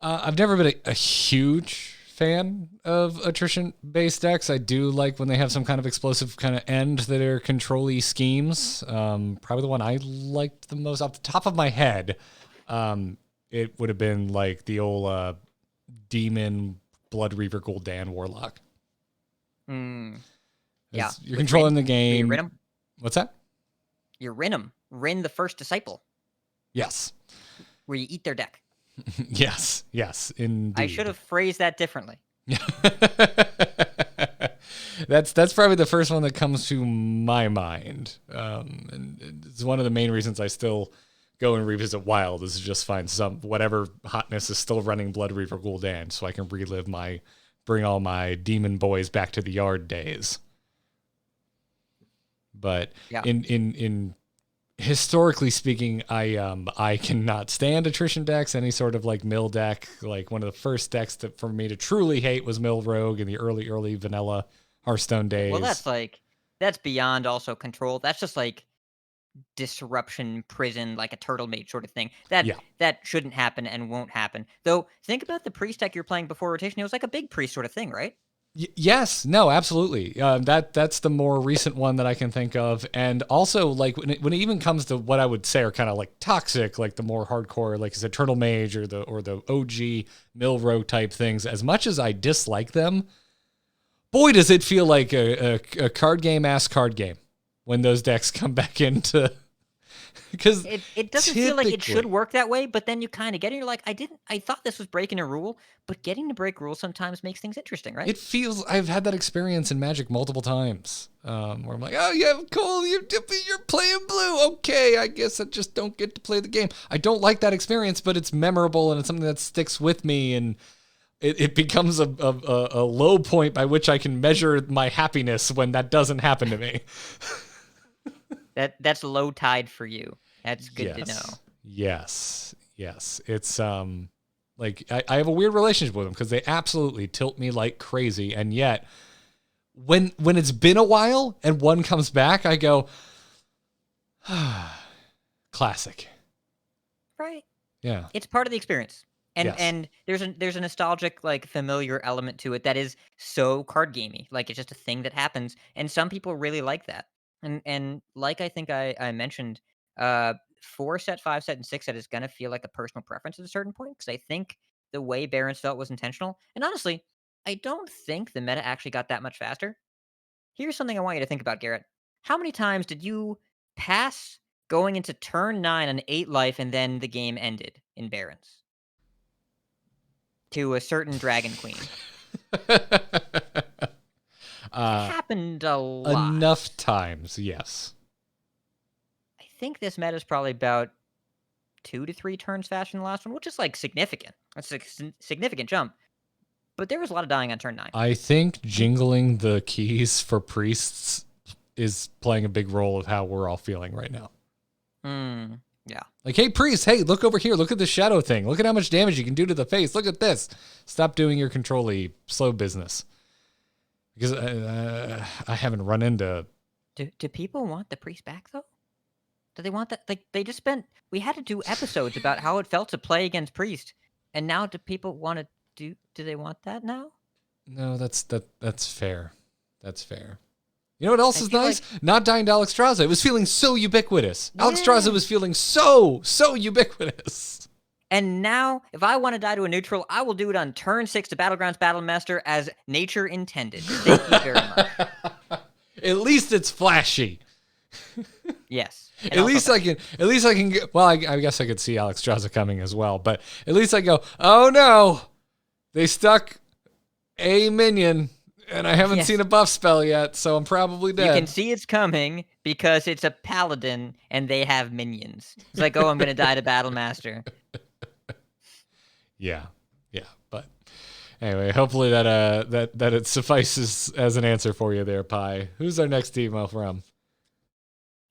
I've never been a huge fan of attrition-based decks. I do like when they have some kind of explosive kind of end that are control-y schemes. Probably the one I liked the most off the top of my head, it would have been like the old Demon Blood Reaver Gul'dan Warlock. Yeah. You're controlling the game. You Rin 'em? What's that? You Rin 'em. Rin the first disciple. Yes. Where you eat their deck. Yes, indeed. I should have phrased that differently. That's probably the first one that comes to my mind. And it's one of the main reasons I still go and revisit Wild is to just find whatever hotness is still running Blood Reaver Gul'dan so I can bring all my demon boys back to the yard days. But yeah. in historically speaking, I cannot stand attrition decks. Any sort of like mill deck, like one of the first decks that for me to truly hate was Mill Rogue in the early vanilla Hearthstone days. Well, that's beyond also control. That's just like disruption prison, like a turtle mage sort of thing. That shouldn't happen and won't happen. Though think about the priest deck you're playing before rotation. It was like a big priest sort of thing, right? Yes, no, absolutely. That's the more recent one that I can think of, and also like when it even comes to what I would say are kind of like toxic, like the more hardcore, like is Turtle Mage or the OG Mill Rogue type things. As much as I dislike them, boy, does it feel like a card game when those decks come back into. Because it doesn't feel like it should work that way, but then you kind of get it. You're like, I thought this was breaking a rule, but getting to break rules sometimes makes things interesting, right? It feels, I've had that experience in Magic multiple times, where I'm like, oh yeah, cool, you're playing blue, okay, I guess I just don't get to play the game. I don't like that experience, but it's memorable and it's something that sticks with me, and it becomes a low point by which I can measure my happiness when that doesn't happen to me. That's low tide for you. That's good to know. Yes. It's like I have a weird relationship with them because they absolutely tilt me like crazy, and yet when it's been a while and one comes back, I go, classic. Right. Yeah. It's part of the experience. And Yes. and there's a nostalgic, like, familiar element to it that is so card gamey. Like, it's just a thing that happens, and some people really like that. And like I think I mentioned, 4 set, 5 set, and 6 set is gonna feel like a personal preference at a certain point because I think the way Barons felt was intentional. And honestly, I don't think the meta actually got that much faster. Here's something I want you to think about, Garrett. How many times did you pass going into turn 9 on 8 life and then the game ended in Barons? To a certain Dragon Queen. It happened a lot. Enough times, yes. I think this meta is probably about 2 to 3 turns faster than the last one, which is like significant. That's a significant jump. But there was a lot of dying on turn 9. I think jingling the keys for priests is playing a big role of how we're all feeling right now. Yeah. Like, hey, priest, hey, look over here. Look at the shadow thing. Look at how much damage you can do to the face. Look at this. Stop doing your control-y slow business. Because I haven't run into... Do people want the priest back, though? Do they want that? Like, they just spent... We had to do episodes about how it felt to play against priest. And now do people want to do... Do they want that now? No, that's fair. That's fair. You know what else I is feel nice? Not dying to Alexstrasza. It was feeling so ubiquitous. Alexstrasza was feeling so ubiquitous. And now, if I want to die to a neutral, I will do it on turn 6 to Battlegrounds Battlemaster as nature intended. Thank you very much. At least it's flashy. Yes. At least I can get, well, I guess I could see Alexstrasza coming as well, but at least I go, oh no, they stuck a minion. And I haven't seen a buff spell yet, so I'm probably dead. You can see it's coming because it's a paladin and they have minions. It's like, oh, I'm going to die to Battlemaster. Yeah. But anyway, hopefully that it suffices as an answer for you there, Pi. Who's our next email from?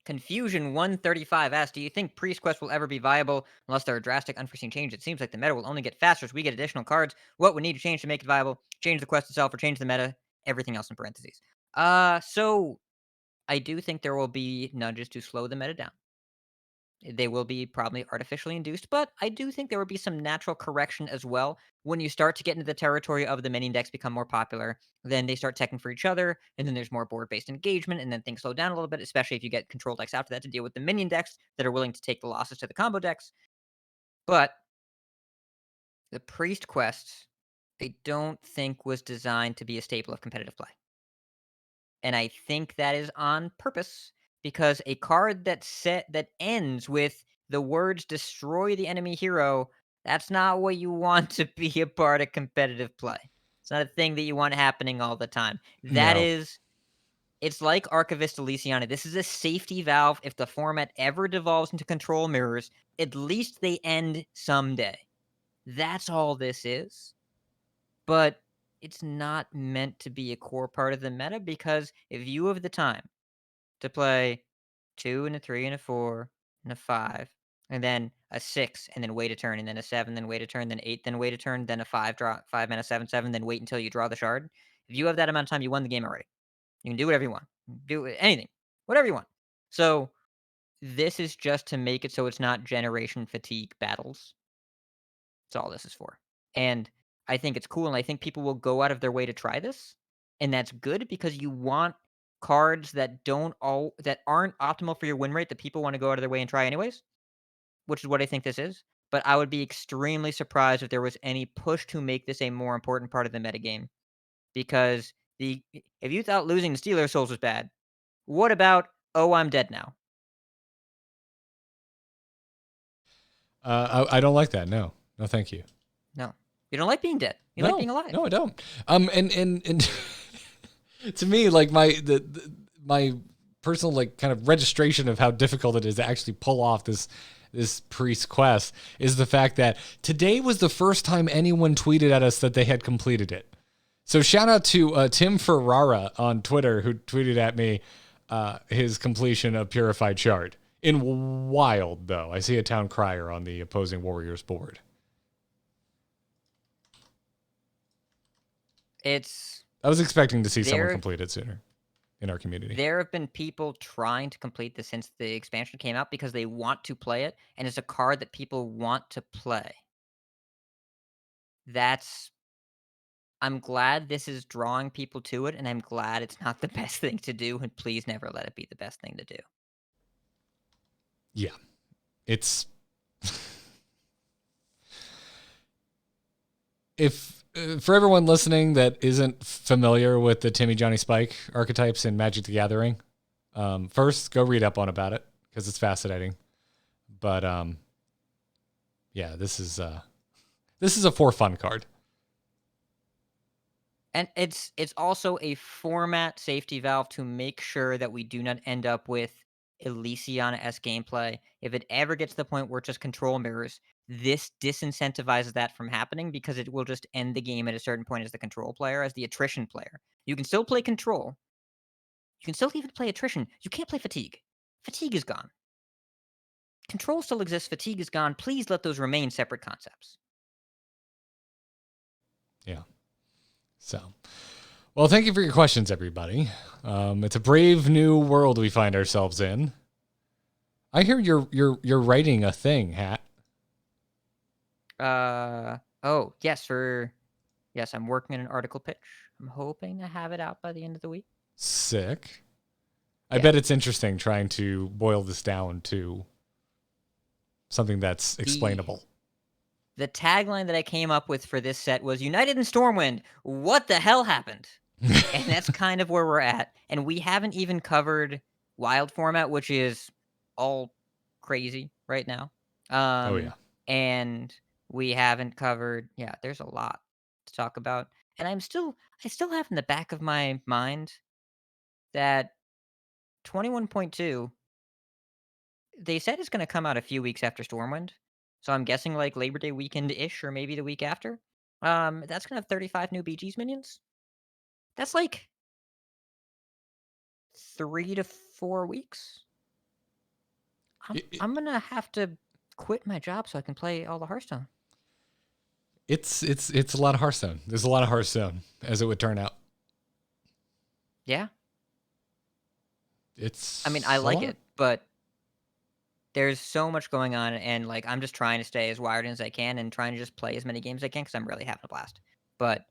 Confusion 135 asks, do you think Priest Quest will ever be viable unless there are drastic unforeseen changes? It seems like the meta will only get faster as we get additional cards. What would need to change to make it viable? Change the quest itself or change the meta? Everything else in parentheses. So I do think there will be nudges to slow the meta down. They will be probably artificially induced, but I do think there will be some natural correction as well. When you start to get into the territory of the minion decks become more popular, then they start teching for each other, and then there's more board-based engagement, and then things slow down a little bit, especially if you get control decks after that to deal with the minion decks that are willing to take the losses to the combo decks. But the Priest Quest, I don't think was designed to be a staple of competitive play. And I think that is on purpose because a card that ends with the words "destroy the enemy hero," that's not what you want to be a part of competitive play. It's not a thing that you want happening all the time. No. It's like Archivist Elysiana. This is a safety valve. If the format ever devolves into control mirrors, at least they end someday. That's all this is. But it's not meant to be a core part of the meta because if you have the time to play 2 and a 3 and a 4 and a 5, and then a 6, and then wait a turn, and then a 7, then wait a turn, then 8, then wait a turn, then a 5 draw 5 mana 7/7, then wait until you draw the shard. If you have that amount of time, you won the game already. You can do whatever you want. Do anything. Whatever you want. So this is just to make it so it's not generation fatigue battles. That's all this is for. And I think it's cool, and I think people will go out of their way to try this, and that's good because you want cards that aren't optimal for your win rate that people want to go out of their way and try anyways, which is what I think this is. But I would be extremely surprised if there was any push to make this a more important part of the metagame. Because if you thought losing the Stealer Souls was bad, what about, oh, I'm dead now? I don't like that. No, thank you. No. You don't like being dead. You like being alive. No, I don't. And to me, like my personal like kind of registration of how difficult it is to actually pull off this priest quest is the fact that today was the first time anyone tweeted at us that they had completed it. So shout out to Tim Ferrara on Twitter who tweeted at me his completion of Purified Shard. In Wild, though, I see a Town Crier on the opposing Warriors board. I was expecting to see someone complete it sooner in our community. There have been people trying to complete this since the expansion came out because they want to play it, and it's a card that people want to play. I'm glad this is drawing people to it, and I'm glad it's not the best thing to do, and please never let it be the best thing to do. Yeah. It's... For everyone listening that isn't familiar with the Timmy, Johnny, Spike archetypes in Magic the Gathering, first, go read up on about it, because it's fascinating. But, yeah, this is a for fun card. And it's also a format safety valve to make sure that we do not end up with Elysiana-esque gameplay. If it ever gets to the point where it's just control mirrors, this disincentivizes that from happening because it will just end the game at a certain point as the control player, as the attrition player. You can still play control. You can still even play attrition. You can't play fatigue. Fatigue is gone. control still exists, fatigue is gone. Please let those remain separate concepts. Yeah. So, well, thank you for your questions, everybody. It's a brave new world we find ourselves in. I hear you're writing a thing, Hat. Oh, yes, I'm working on an article pitch. I'm hoping to have it out by the end of the week. Sick. I Yeah. bet it's interesting trying to boil this down to something that's explainable. The tagline that I came up with for this set was United in Stormwind. What the hell happened? And that's kind of where we're at. And we haven't even covered wild format, which is all crazy right now. Oh, yeah. And we haven't covered, there's a lot to talk about. And I still have in the back of my mind that 21.2, they said it's going to come out a few weeks after Stormwind. So I'm guessing like Labor Day weekend-ish, or maybe the week after. That's going to have 35 new BG's minions. That's like 3 to 4 weeks. I'm going to have to quit my job so I can play all the Hearthstone. It's a lot of Hearthstone. There's a lot of Hearthstone, as it would turn out. Yeah. I mean, I like it, but there's so much going on, and like I'm just trying to stay as wired in as I can and trying to just play as many games as I can because I'm really having a blast. But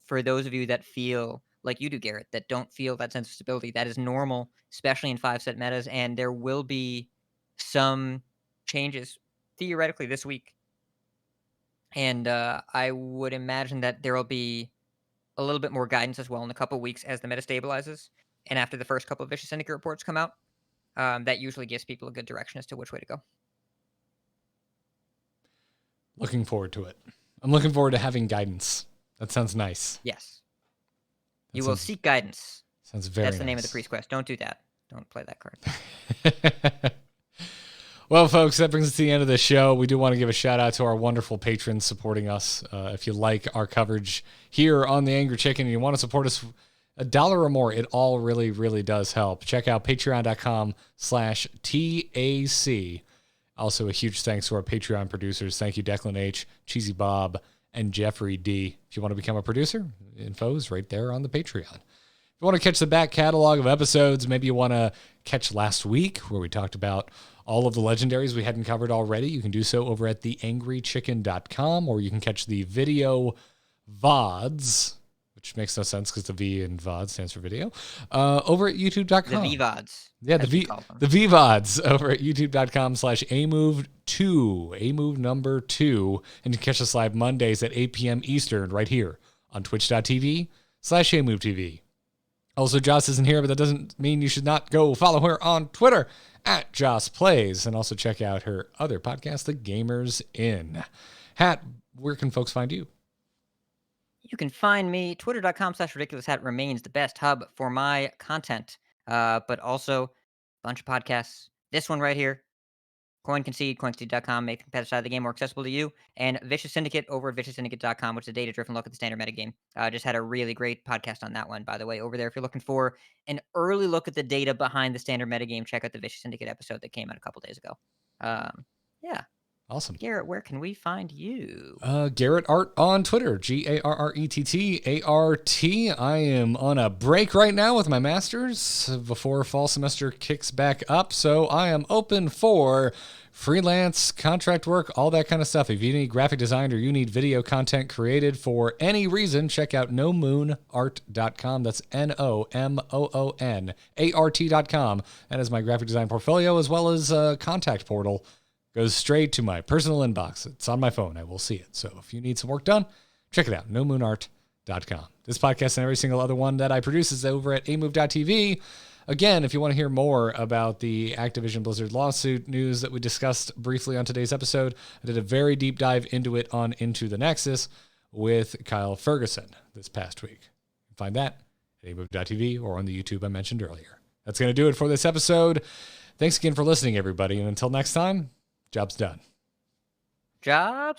for those of you that feel like you do, Garrett, that don't feel that sense of stability, that is normal, especially in 5-set metas, and there will be some changes theoretically this week. And I would imagine that there will be a little bit more guidance as well in a couple weeks as the meta stabilizes, and after the first couple of Vicious Syndicate reports come out. That usually gives people a good direction as to which way to go. Looking forward to it. I'm looking forward to having guidance. That sounds nice. Yes. You will seek guidance. Sounds very That's the name of nice. the priest quest. Don't do that. Don't play that card. Well, folks, that brings us to the end of the show. We do want to give a shout out to our wonderful patrons supporting us. If you like our coverage here on The Angry Chicken and you want to support us $1 or more, it all really, really does help. Check out patreon.com/TAC. Also, a huge thanks to our Patreon producers. Thank you, Declan H., Cheesy Bob, and Jeffrey D. If you want to become a producer, info is right there on the Patreon. If you want to catch the back catalog of episodes, maybe you want to catch last week where we talked about all of the legendaries we hadn't covered already, you can do so over at theangrychicken.com, or you can catch the video VODs, which makes no sense because the V in VOD stands for video, over at youtube.com. The VODs. Yeah, the VODs over at youtube.com/amove2, amove number 2. And you can catch us live Mondays at 8 p.m. Eastern right here on twitch.tv/amovetv. Also, Joce isn't here, but that doesn't mean you should not go follow her on Twitter at Joce Plays, and also check out her other podcast, The Gamers Inn. Hat, where can folks find you? You can find me, twitter.com/RidiculousHat remains the best hub for my content. But also a bunch of podcasts. This one right here, Coin Concede, coinconcede.com, make the competitive side of the game more accessible to you. And Vicious Syndicate over at vicioussyndicate.com, which is a data-driven look at the standard metagame. Just had a really great podcast on that one, by the way, over there. If you're looking for an early look at the data behind the standard metagame, check out the Vicious Syndicate episode that came out a couple days ago. Yeah. Awesome. Garrett, where can we find you? Garrett Art on Twitter, GarrettArt. I am on a break right now with my master's before fall semester kicks back up, so I am open for freelance, contract work, all that kind of stuff. If you need graphic design or you need video content created for any reason, check out nomoonart.com. That's NOMOONART.com. That is my graphic design portfolio as well as a contact portal. Goes straight to my personal inbox. It's on my phone. I will see it. So if you need some work done, check it out. nomoonart.com. This podcast and every single other one that I produce is over at amove.tv. Again, if you want to hear more about the Activision Blizzard lawsuit news that we discussed briefly on today's episode, I did a very deep dive into it on Into the Nexus with Kyle Ferguson this past week. You can find that at amove.tv or on the YouTube I mentioned earlier. That's going to do it for this episode. Thanks again for listening, everybody. And until next time, job's done. Job's